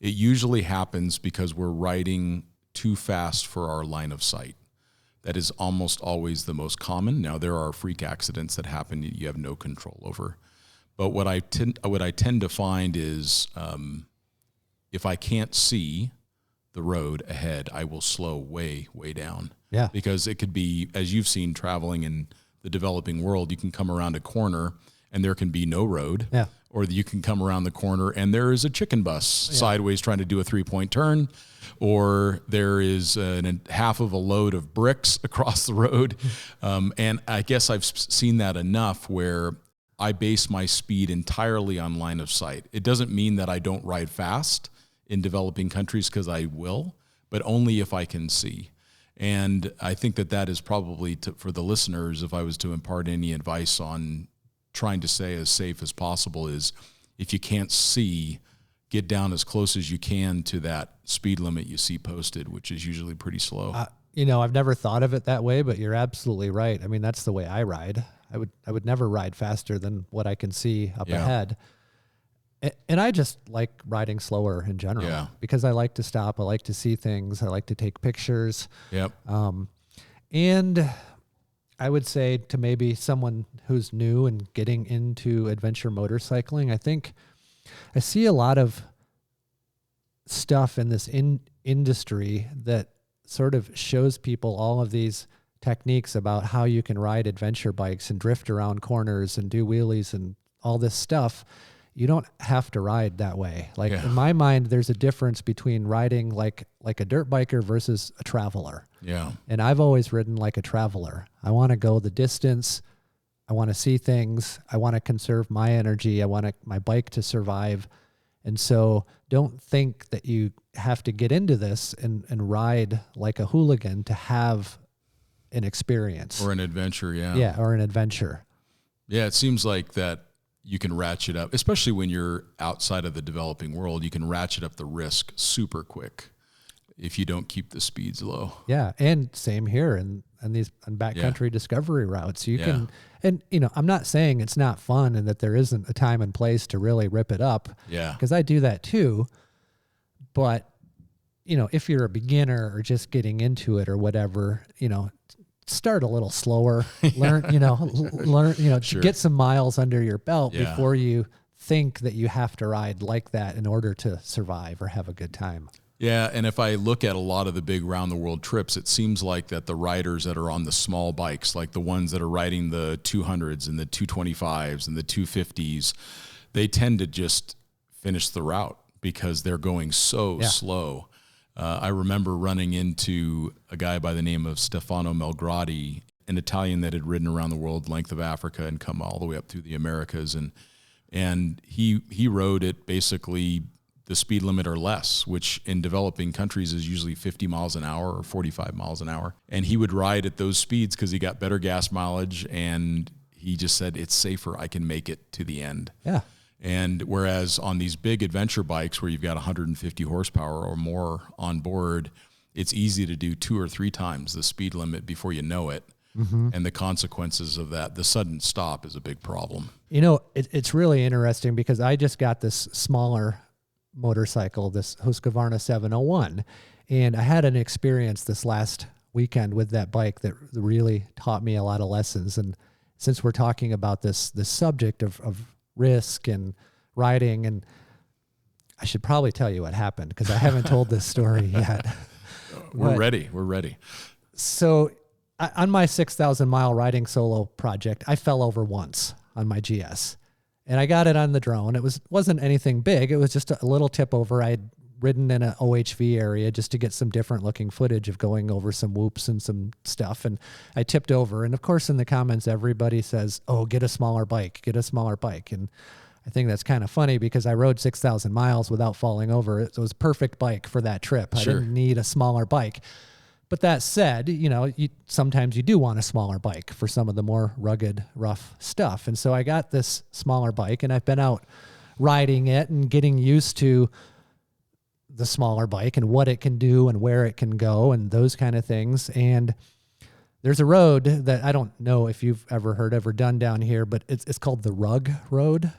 it usually happens because we're riding too fast for our line of sight. That is almost always the most common. Now, there are freak accidents that happen you have no control over. But what I tend to find is if I can't see the road ahead, I will slow way, way down. Yeah. Because it could be, as you've seen traveling in the developing world, you can come around a corner and there can be no road. Yeah. Or you can come around the corner and there is a chicken bus sideways trying to do a 3-point turn, or there is half of a load of bricks across the road. And I guess I've seen that enough where I base my speed entirely on line of sight. It doesn't mean that I don't ride fast in developing countries, because I will, but only if I can see. And I think that is probably for the listeners, if I was to impart any advice on trying to stay as safe as possible, is if you can't see, get down as close as you can to that speed limit you see posted, which is usually pretty slow. I've never thought of it that way, but you're absolutely right. I mean, that's the way I ride. I would never ride faster than what I can see up ahead. And I just like riding slower in general because I like to stop. I like to see things. I like to take pictures. Yep. And I would say to maybe someone who's new and getting into adventure motorcycling, I think I see a lot of stuff in this industry that sort of shows people all of these techniques about how you can ride adventure bikes and drift around corners and do wheelies and all this stuff. You don't have to ride that way. Like in my mind, there's a difference between riding like a dirt biker versus a traveler. Yeah. And I've always ridden like a traveler. I want to go the distance. I want to see things. I want to conserve my energy. I want my bike to survive. And so don't think that you have to get into this and ride like a hooligan to have an experience. Or an adventure, Yeah, or an adventure. Yeah, it seems like that you can ratchet up, especially when you're outside of the developing world, you can ratchet up the risk super quick if you don't keep the speeds low. Yeah, and same here on backcountry discovery routes. You can, and I'm not saying it's not fun and that there isn't a time and place to really rip it up. Yeah. Because I do that too. But, if you're a beginner or just getting into it or whatever, start a little slower, learn, Sure. get some miles under your belt before you think that you have to ride like that in order to survive or have a good time. Yeah, and if I look at a lot of the big round-the-world trips, it seems like that the riders that are on the small bikes, like the ones that are riding the 200s and the 225s and the 250s, they tend to just finish the route because they're going so slow. I remember running into a guy by the name of Stefano Melgrati, an Italian that had ridden around the world, length of Africa, and come all the way up through the Americas. And he rode it basically the speed limit or less, which in developing countries is usually 50 miles an hour or 45 miles an hour. And he would ride at those speeds because he got better gas mileage, and he just said, it's safer, I can make it to the end. Yeah. And whereas on these big adventure bikes where you've got 150 horsepower or more on board, it's easy to do 2 or 3 times the speed limit before you know it. Mm-hmm. And the consequences of that, the sudden stop is a big problem. It's really interesting because I just got this smaller motorcycle, this Husqvarna 701, and I had an experience this last weekend with that bike that really taught me a lot of lessons. And since we're talking about this subject of risk and riding, and I should probably tell you what happened because I haven't told this story yet. We're ready. So on my 6,000 mile riding solo project, I fell over once on my GS, and I got it on the drone. It wasn't anything big. It was just a little tip over. I'd ridden in an OHV area just to get some different looking footage of going over some whoops and some stuff. And I tipped over. And of course, in the comments, everybody says, oh, get a smaller bike, get a smaller bike. And I think that's kind of funny because I rode 6,000 miles without falling over. It was a perfect bike for that trip. Sure. I didn't need a smaller bike. But that said, sometimes you do want a smaller bike for some of the more rugged, rough stuff. And so I got this smaller bike, and I've been out riding it and getting used to the smaller bike and what it can do and where it can go and those kind of things. And there's a road that I don't know if you've ever done down here, but it's called the Rug Road.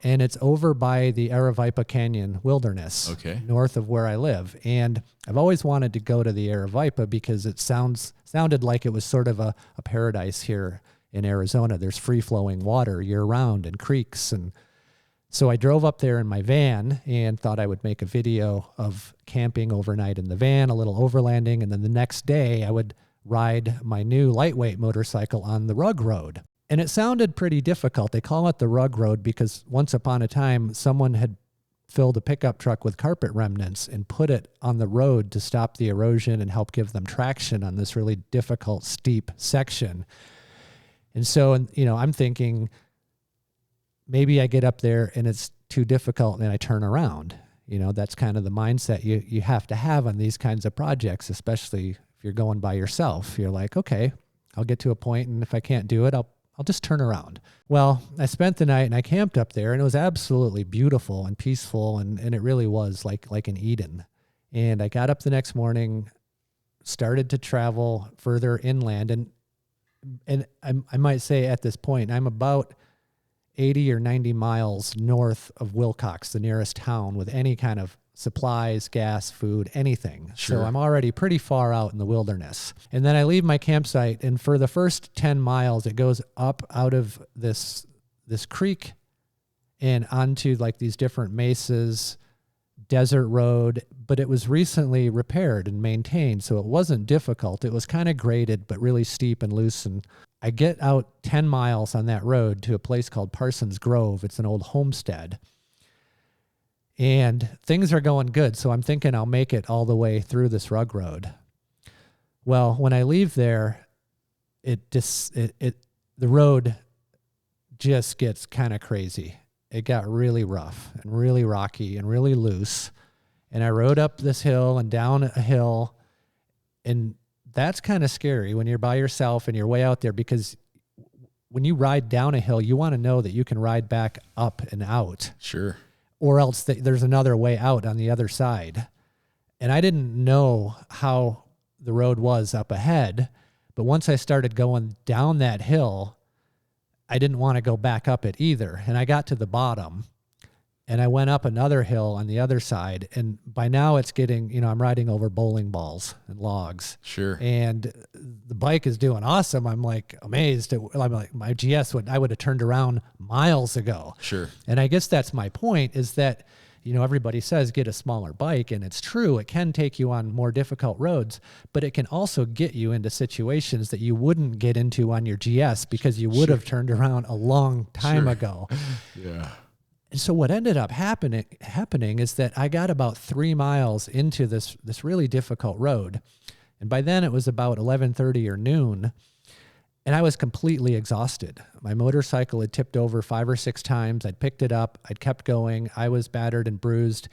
And it's over by the Aravaipa Canyon Wilderness, north of where I live. And I've always wanted to go to the Aravaipa because it sounded like it was sort of a paradise here in Arizona. There's free-flowing water year-round and creeks. And so I drove up there in my van and thought I would make a video of camping overnight in the van, a little overlanding, and then the next day I would ride my new lightweight motorcycle on the Rug Road. And it sounded pretty difficult. They call it the Rug Road because once upon a time, someone had filled a pickup truck with carpet remnants and put it on the road to stop the erosion and help give them traction on this really difficult, steep section. And so, I'm thinking maybe I get up there and it's too difficult and I turn around. That's kind of the mindset you have to have on these kinds of projects, especially if you're going by yourself. You're like, okay, I'll get to a point, and if I can't do it, I'll just turn around. Well, I spent the night and I camped up there, and it was absolutely beautiful and peaceful, and it really was like an Eden. And I got up the next morning, started to travel further inland, and I might say at this point, I'm about 80 or 90 miles north of Wilcox, the nearest town with any kind of supplies, gas, food, anything. Sure. So I'm already pretty far out in the wilderness. And then I leave my campsite, and for the first 10 miles, it goes up out of this creek and onto like these different mesas, desert road, but it was recently repaired and maintained, so it wasn't difficult. It was kind of graded, but really steep and loose. And I get out 10 miles on that road to a place called Parsons Grove. It's an old homestead. And things are going good, so I'm thinking I'll make it all the way through this Rug Road. Well, when I leave there, the road just gets kind of crazy. It got really rough and really rocky and really loose. And I rode up this hill and down a hill, and that's kind of scary when you're by yourself and you're way out there, because when you ride down a hill, you want to know that you can ride back up and out. Sure. Or else there's another way out on the other side. And I didn't know how the road was up ahead, but once I started going down that hill, I didn't want to go back up it either. And I got to the bottom, and I went up another hill on the other side. And by now it's getting, I'm riding over bowling balls and logs. Sure. And the bike is doing awesome. I'm like amazed. I'm like, my GS I would have turned around miles ago. Sure. And I guess that's my point, is that, everybody says get a smaller bike, and it's true. It can take you on more difficult roads, but it can also get you into situations that you wouldn't get into on your GS because you would have turned around a long time ago. Yeah. And so what ended up happening is that I got about 3 miles into this really difficult road. And by then it was about 11:30 or noon, and I was completely exhausted. My motorcycle had tipped over 5 or 6 times. I'd picked it up. I'd kept going. I was battered and bruised.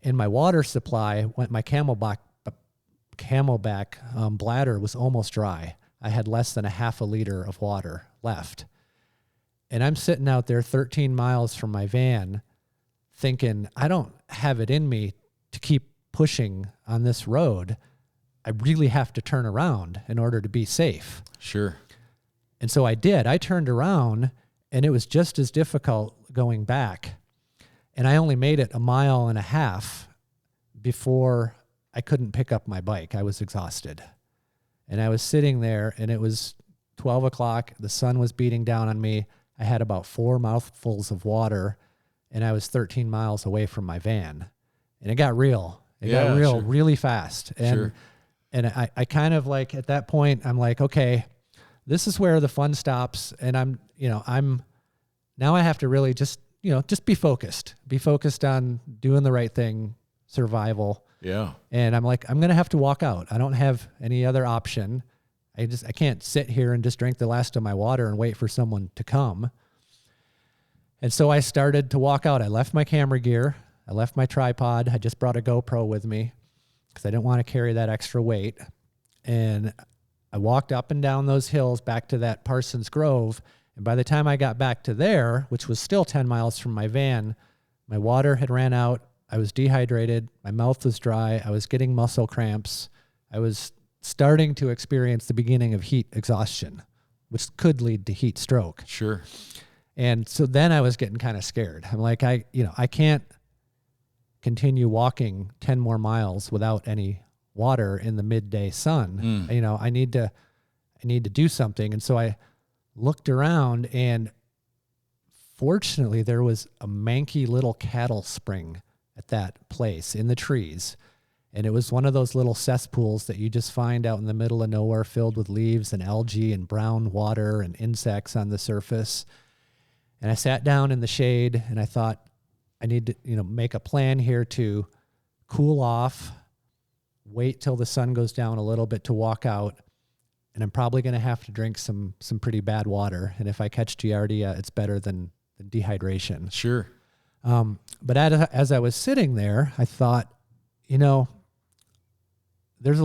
And my water supply, my Camelback bladder was almost dry. I had less than a half a liter of water left. And I'm sitting out there 13 miles from my van thinking, I don't have it in me to keep pushing on this road. I really have to turn around in order to be safe. Sure. And so I did. I turned around, and it was just as difficult going back. And I only made it 1.5 miles before I couldn't pick up my bike. I was exhausted. And I was sitting there, and it was 12 o'clock. The sun was beating down on me. I had about 4 mouthfuls of water, and I was 13 miles away from my van. And it got real. It got real really fast. And And I kind of like, at that point, I'm like, okay, this is where the fun stops. And now I have to really just be focused on doing the right thing, survival. Yeah. And I'm like, I'm going to have to walk out. I don't have any other option. I can't sit here and just drink the last of my water and wait for someone to come. And so I started to walk out. I left my camera gear. I left my tripod. I just brought a GoPro with me because I didn't want to carry that extra weight. And I walked up and down those hills back to that Parsons Grove. And by the time I got back to there, which was still 10 miles from my van, my water had ran out. I was dehydrated. My mouth was dry. I was getting muscle cramps. I was starting to experience the beginning of heat exhaustion, which could lead to heat stroke. Sure. And so then I was getting kind of scared. I'm like, I can't continue walking 10 more miles without any water in the midday sun. I need to do something. And so I looked around, and fortunately there was a manky little cattle spring at that place in the trees. And it was one of those little cesspools that you just find out in the middle of nowhere, filled with leaves and algae and brown water and insects on the surface. And I sat down in the shade, and I thought, I need to, make a plan here to cool off, wait till the sun goes down a little bit to walk out. And I'm probably going to have to drink some pretty bad water. And if I catch Giardia, it's better than dehydration. Sure. But as I was sitting there, I thought, there's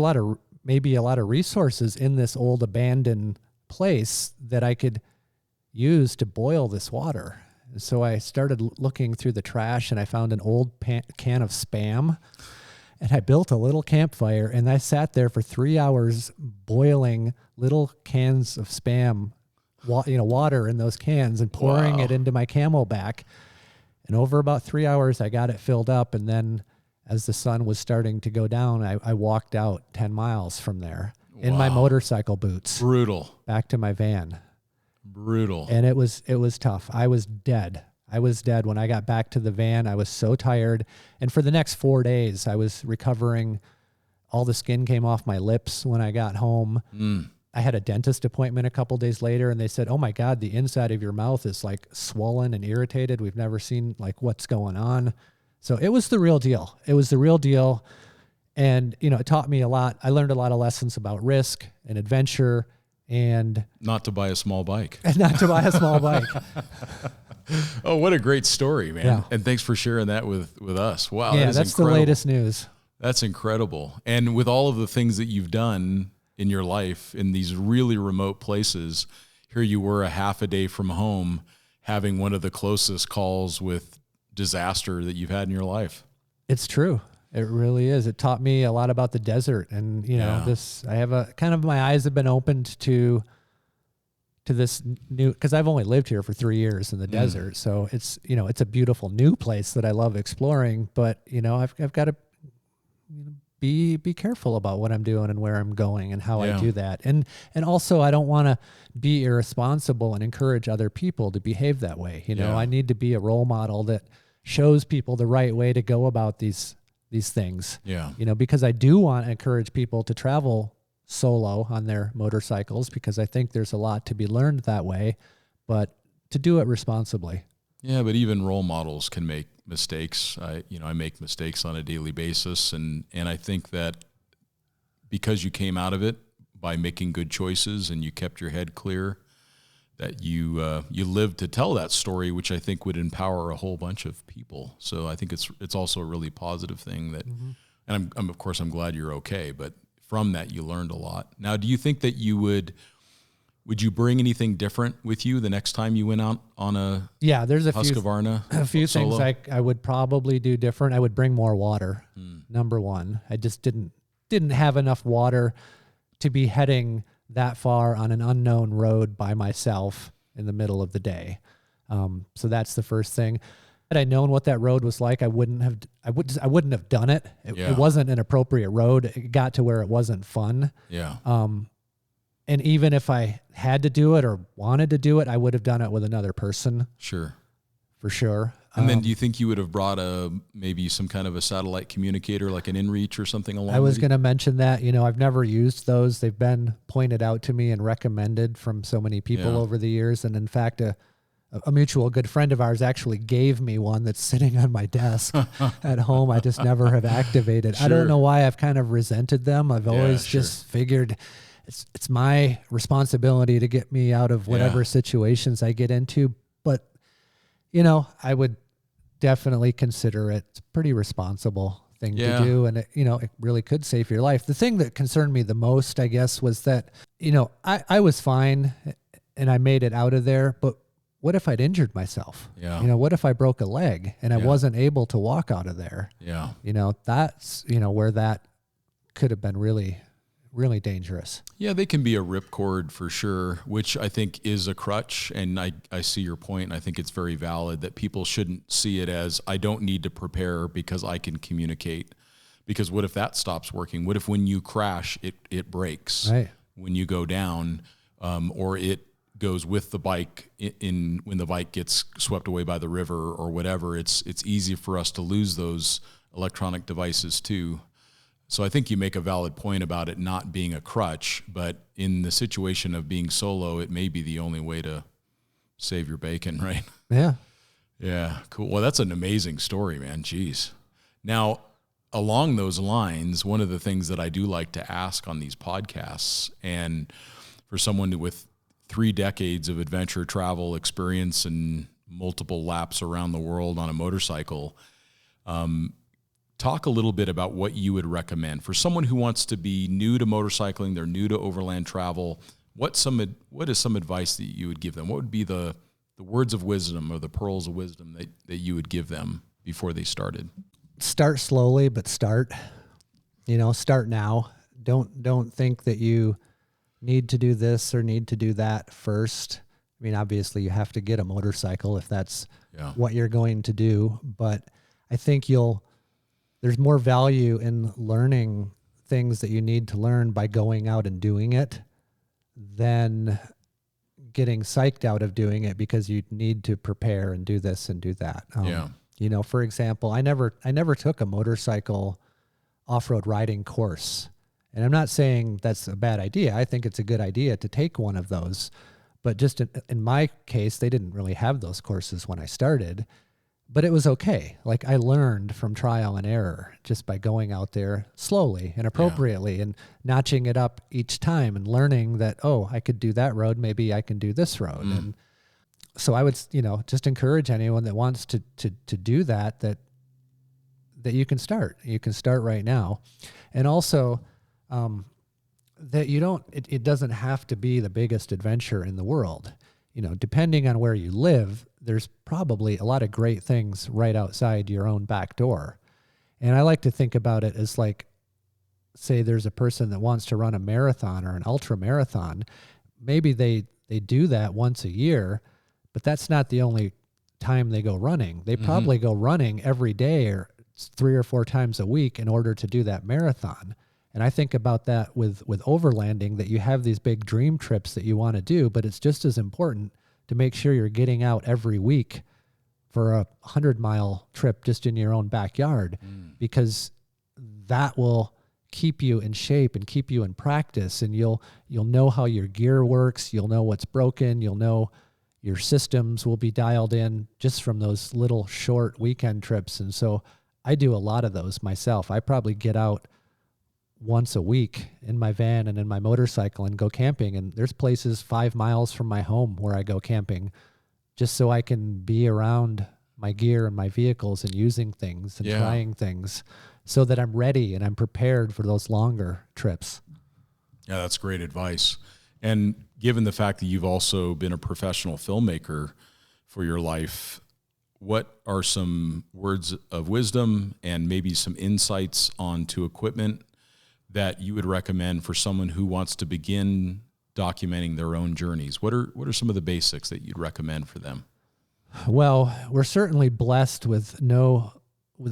maybe a lot of resources in this old abandoned place that I could use to boil this water. And so I started looking through the trash, and I found an old can of Spam, and I built a little campfire, and I sat there for 3 hours boiling little cans of Spam, water in those cans, and pouring it into my Camelback. And over about 3 hours, I got it filled up. And then as the sun was starting to go down, I walked out 10 miles from there in my motorcycle boots. Brutal. Back to my van. Brutal. And it was tough. I was dead. When I got back to the van. I was so tired. And for the next 4 days, I was recovering. All the skin came off my lips when I got home. I had a dentist appointment a couple days later, and they said, "Oh my God, the inside of your mouth is like swollen and irritated. We've never seen what's going on." So it was the real deal. And, it taught me a lot. I learned a lot of lessons about risk and adventure, and not to buy a small bike. Oh, what a great story, man. Yeah. And thanks for sharing that with us. Wow. Yeah, that's incredible. The latest news. That's incredible. And with all of the things that you've done in your life in these really remote places, here you were a half a day from home having one of the closest calls with disaster that you've had in your life. It's true. It really is. It taught me a lot about the desert, and I have my eyes have been opened to this new, because I've only lived here for 3 years in the desert. So it's a beautiful new place that I love exploring, but I've got to be careful about what I'm doing and where I'm going and how I do that. And also I don't want to be irresponsible and encourage other people to behave that way. I need to be a role model that shows people the right way to go about these things. Yeah. Because I do want to encourage people to travel solo on their motorcycles, because I think there's a lot to be learned that way, but to do it responsibly. Yeah, but even role models can make mistakes. I make mistakes on a daily basis, and I think that because you came out of it by making good choices and you kept your head clear, that you lived to tell that story, which I think would empower a whole bunch of people. So I think it's also a really positive thing that, and I'm of course I'm glad you're okay, but from that you learned a lot. Now, do you think that you would you bring anything different with you the next time you went out on a there's a Husqvarna a few things I would probably do different. I would bring more water. Number one, I just didn't have enough water to be heading that far on an unknown road by myself in the middle of the day. So that's the first thing. Had I known what that road was like, I wouldn't have done it. It wasn't an appropriate road. It got to where it wasn't fun. Yeah. And even if I had to do it or wanted to do it, I would have done it with another person. Sure. For sure. And then do you think you would have brought maybe some kind of a satellite communicator, like an inReach or something along? I was going to mention that, I've never used those. They've been pointed out to me and recommended from so many people over the years. And in fact, a mutual good friend of ours actually gave me one that's sitting on my desk at home. I just never have activated. Sure. I don't know why I've kind of resented them. I've always just figured it's my responsibility to get me out of whatever situations I get into. But, I would definitely consider it. It's a pretty responsible thing to do. And it really could save your life. The thing that concerned me the most, I guess, was that, I was fine and I made it out of there, but what if I'd injured myself? Yeah. What if I broke a leg and I wasn't able to walk out of there? Yeah. That's, where that could have been really, really dangerous. Yeah, they can be a ripcord for sure, which I think is a crutch. And I see your point. And I think it's very valid that people shouldn't see it as, I don't need to prepare because I can communicate. Because what if that stops working? What if when you crash, it breaks? Right. When you go down, or it goes with the bike when the bike gets swept away by the river or whatever, it's easy for us to lose those electronic devices too. So I think you make a valid point about it not being a crutch, but in the situation of being solo, it may be the only way to save your bacon, right? Yeah. Yeah, cool. Well, that's an amazing story, man. Jeez. Now, along those lines, one of the things that I do like to ask on these podcasts, and for someone with 3 decades of adventure travel experience and multiple laps around the world on a motorcycle, talk a little bit about what you would recommend for someone who wants to be new to motorcycling, they're new to overland travel. What is some advice that you would give them? What would be the words of wisdom or the pearls of wisdom that you would give them before they started? Start slowly, but start. Start now. Don't think that you need to do this or need to do that first. I mean, obviously you have to get a motorcycle if that's what you're going to do, but I think there's more value in learning things that you need to learn by going out and doing it than getting psyched out of doing it because you need to prepare and do this and do that. For example, I never took a motorcycle off-road riding course. And I'm not saying that's a bad idea. I think it's a good idea to take one of those. But just in my case, they didn't really have those courses when I started. But it was okay. Like I learned from trial and error just by going out there slowly and appropriately and notching it up each time and learning that, I could do that road. Maybe I can do this road. And so I would, just encourage anyone that wants to do that you can start. You can start right now. And also, that it doesn't have to be the biggest adventure in the world. Depending on where you live, there's probably a lot of great things right outside your own back door. And I like to think about it as like, say there's a person that wants to run a marathon or an ultra marathon. Maybe they do that once a year, but that's not the only time they go running. They probably go running every day or 3 or 4 times a week in order to do that marathon. And I think about that with overlanding, that you have these big dream trips that you want to do, but it's just as important to make sure you're getting out every week for a 100-mile trip just in your own backyard, because that will keep you in shape and keep you in practice. And you'll know how your gear works. You'll know what's broken. You'll know your systems will be dialed in just from those little short weekend trips. And so I do a lot of those myself. I probably get out once a week in my van and in my motorcycle and go camping. And there's places 5 miles from my home where I go camping just so I can be around my gear and my vehicles and using things and trying things so that I'm ready and I'm prepared for those longer trips. Yeah, that's great advice. And given the fact that you've also been a professional filmmaker for your life, what are some words of wisdom and maybe some insights onto equipment that you would recommend for someone who wants to begin documenting their own journeys? What are some of the basics that you'd recommend for them? Well, we're certainly blessed with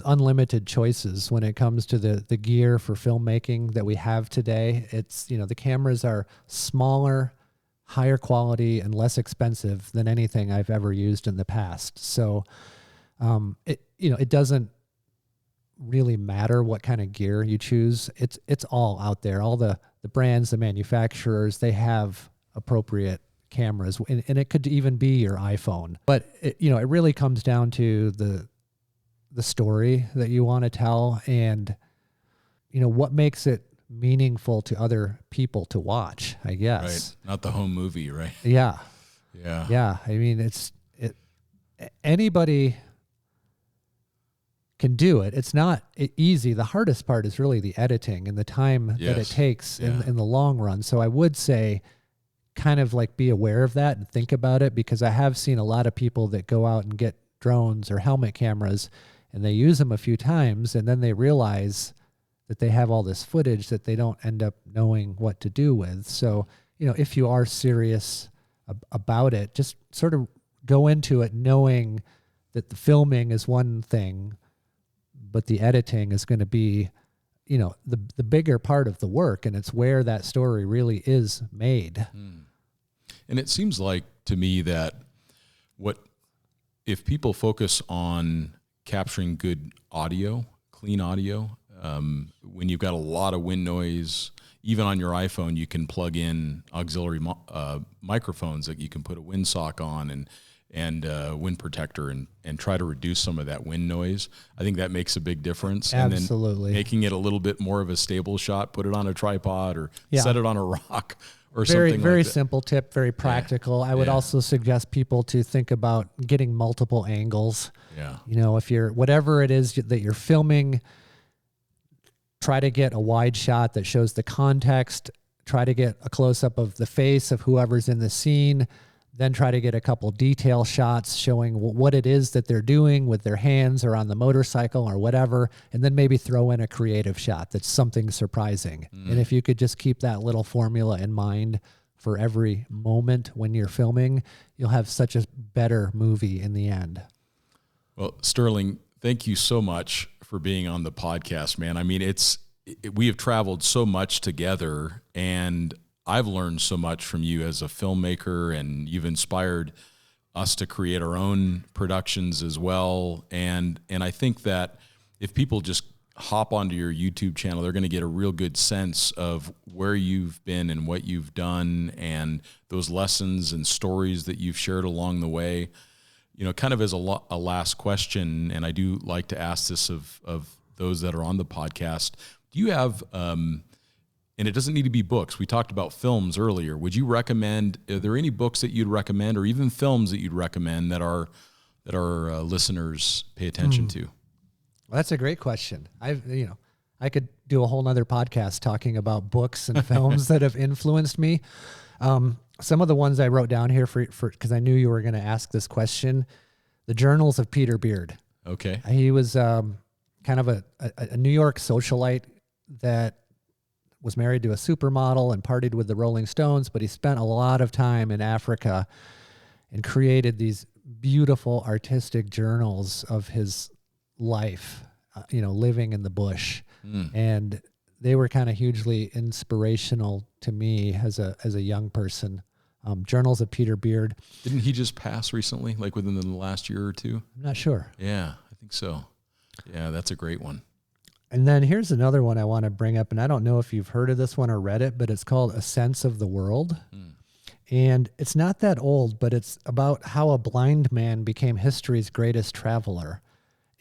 unlimited choices when it comes to the gear for filmmaking that we have today. It's, the cameras are smaller, higher quality, and less expensive than anything I've ever used in the past. So It doesn't really matter what kind of gear you choose. It's all out there. All the brands, the manufacturers, they have appropriate cameras, and it could even be your iPhone. But it really comes down to the story that you want to tell, and what makes it meaningful to other people to watch, I guess. Right. Not the home movie, right? Yeah. Yeah. Yeah. I mean, anybody can do it. It's not easy. The hardest part is really the editing and the time that it takes in the long run. So I would say kind of like be aware of that and think about it, because I have seen a lot of people that go out and get drones or helmet cameras and they use them a few times and then they realize that they have all this footage that they don't end up knowing what to do with. So, if you are serious about it, just sort of go into it knowing that the filming is one thing, but the editing is going to be, the bigger part of the work, and it's where that story really is made. And it seems like to me that if people focus on capturing good audio, clean audio, when you've got a lot of wind noise, even on your iPhone, you can plug in auxiliary microphones that you can put a windsock on and wind protector and try to reduce some of that wind noise. I think that makes a big difference. Absolutely. And then making it a little bit more of a stable shot, put it on a tripod or set it on a rock or something like that. Very simple tip, very practical. I would also suggest people to think about getting multiple angles. Yeah. If you're, whatever it is that you're filming, try to get a wide shot that shows the context, try to get a close-up of the face of whoever's in the scene, then try to get a couple detail shots showing what it is that they're doing with their hands or on the motorcycle or whatever, and then maybe throw in a creative shot that's something surprising. And if you could just keep that little formula in mind for every moment when you're filming, you'll have such a better movie in the end. Well, Sterling, thank you so much for being on the podcast, man. I mean, we have traveled so much together, and I've learned so much from you as a filmmaker, and you've inspired us to create our own productions as well. And I think that if people just hop onto your YouTube channel, they're going to get a real good sense of where you've been and what you've done and those lessons and stories that you've shared along the way. Kind of as a last question, and I do like to ask this of those that are on the podcast, do you have, and it doesn't need to be books. We talked about films earlier. Would you recommend, are there any books that you'd recommend or even films that you'd recommend that our listeners pay attention to? Well, that's a great question. I could do a whole nother podcast talking about books and films that have influenced me. Some of the ones I wrote down here for because I knew you were going to ask this question, the Journals of Peter Beard. Okay. He was kind of a New York socialite that was married to a supermodel and partied with the Rolling Stones, but he spent a lot of time in Africa and created these beautiful artistic journals of his life, living in the bush. And they were kind of hugely inspirational to me as a young person. Journals of Peter Beard. Didn't he just pass recently, like within the last year or two? I'm not sure. Yeah, I think so. Yeah, that's a great one. And then here's another one I want to bring up, and I don't know if you've heard of this one or read it, but it's called A Sense of the World. And it's not that old, but it's about how a blind man became history's greatest traveler.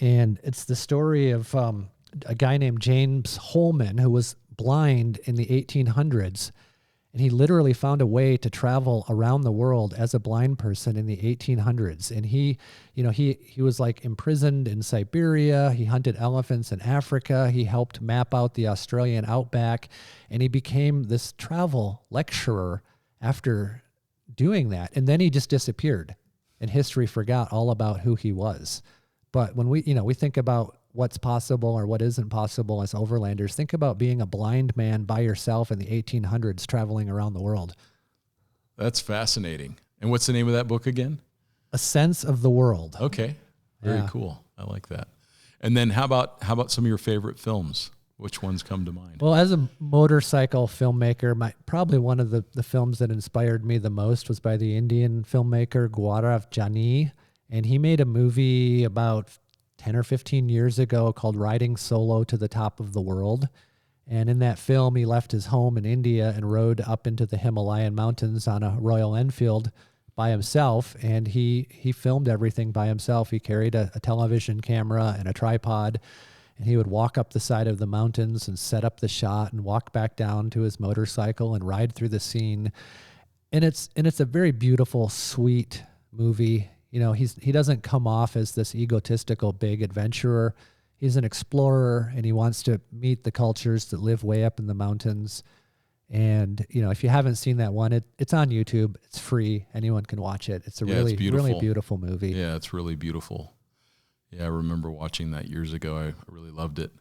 And it's the story of a guy named James Holman, who was blind in the 1800s. And he literally found a way to travel around the world as a blind person in the 1800s. And he was like imprisoned in Siberia. He hunted elephants in Africa. He helped map out the Australian outback. And he became this travel lecturer after doing that. And then he just disappeared. And history forgot all about who he was. But when we think about what's possible or what isn't possible as overlanders, think about being a blind man by yourself in the 1800s traveling around the world. That's fascinating. And what's the name of that book again? A Sense of the World. Okay. Very cool. I like that. And then how about some of your favorite films? Which ones come to mind? Well, as a motorcycle filmmaker, probably one of the films that inspired me the most was by the Indian filmmaker Gaurav Jani. And he made a movie about 10 or 15 years ago called Riding Solo to the Top of the World. And in that film, he left his home in India and rode up into the Himalayan mountains on a Royal Enfield by himself. And he filmed everything by himself. He carried a television camera and a tripod, and he would walk up the side of the mountains and set up the shot and walk back down to his motorcycle and ride through the scene. And it's a very beautiful, sweet movie. You know, he doesn't come off as this egotistical big adventurer. He's an explorer, and he wants to meet the cultures that live way up in the mountains. And, you know, if you haven't seen that one, it's on YouTube. It's free. Anyone can watch it. It's a really beautiful movie. Yeah, it's really beautiful. Yeah, I remember watching that years ago. I really loved it.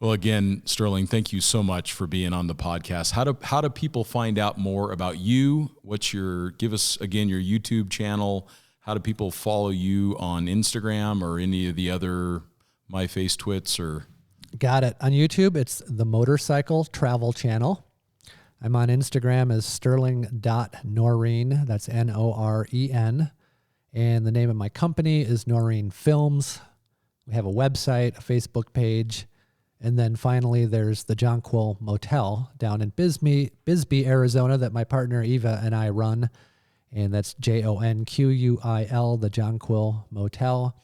Well, again, Sterling, thank you so much for being on the podcast. How do people find out more about you? Give us again your YouTube channel. How do people follow you on Instagram or any of the other My Face Twits or? Got it. On YouTube, it's the Motorcycle Travel Channel. I'm on Instagram as sterling.noreen. That's Noren. And the name of my company is Noreen Films. We have a website, a Facebook page. And then finally, there's the Jonquil Motel down in Bisbee, Arizona, that my partner Eva and I run. And that's JONQUIL, the Jonquil Motel.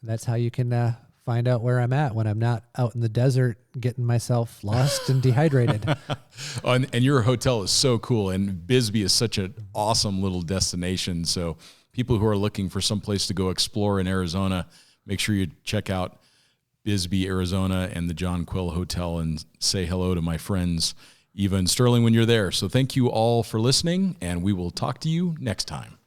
That's how you can find out where I'm at when I'm not out in the desert getting myself lost and dehydrated. And your hotel is so cool. And Bisbee is such an awesome little destination. So people who are looking for some place to go explore in Arizona, make sure you check out Bisbee, Arizona, and the Jonquil Hotel, and say hello to my friends Eva and Sterling when you're there. So thank you all for listening, and we will talk to you next time.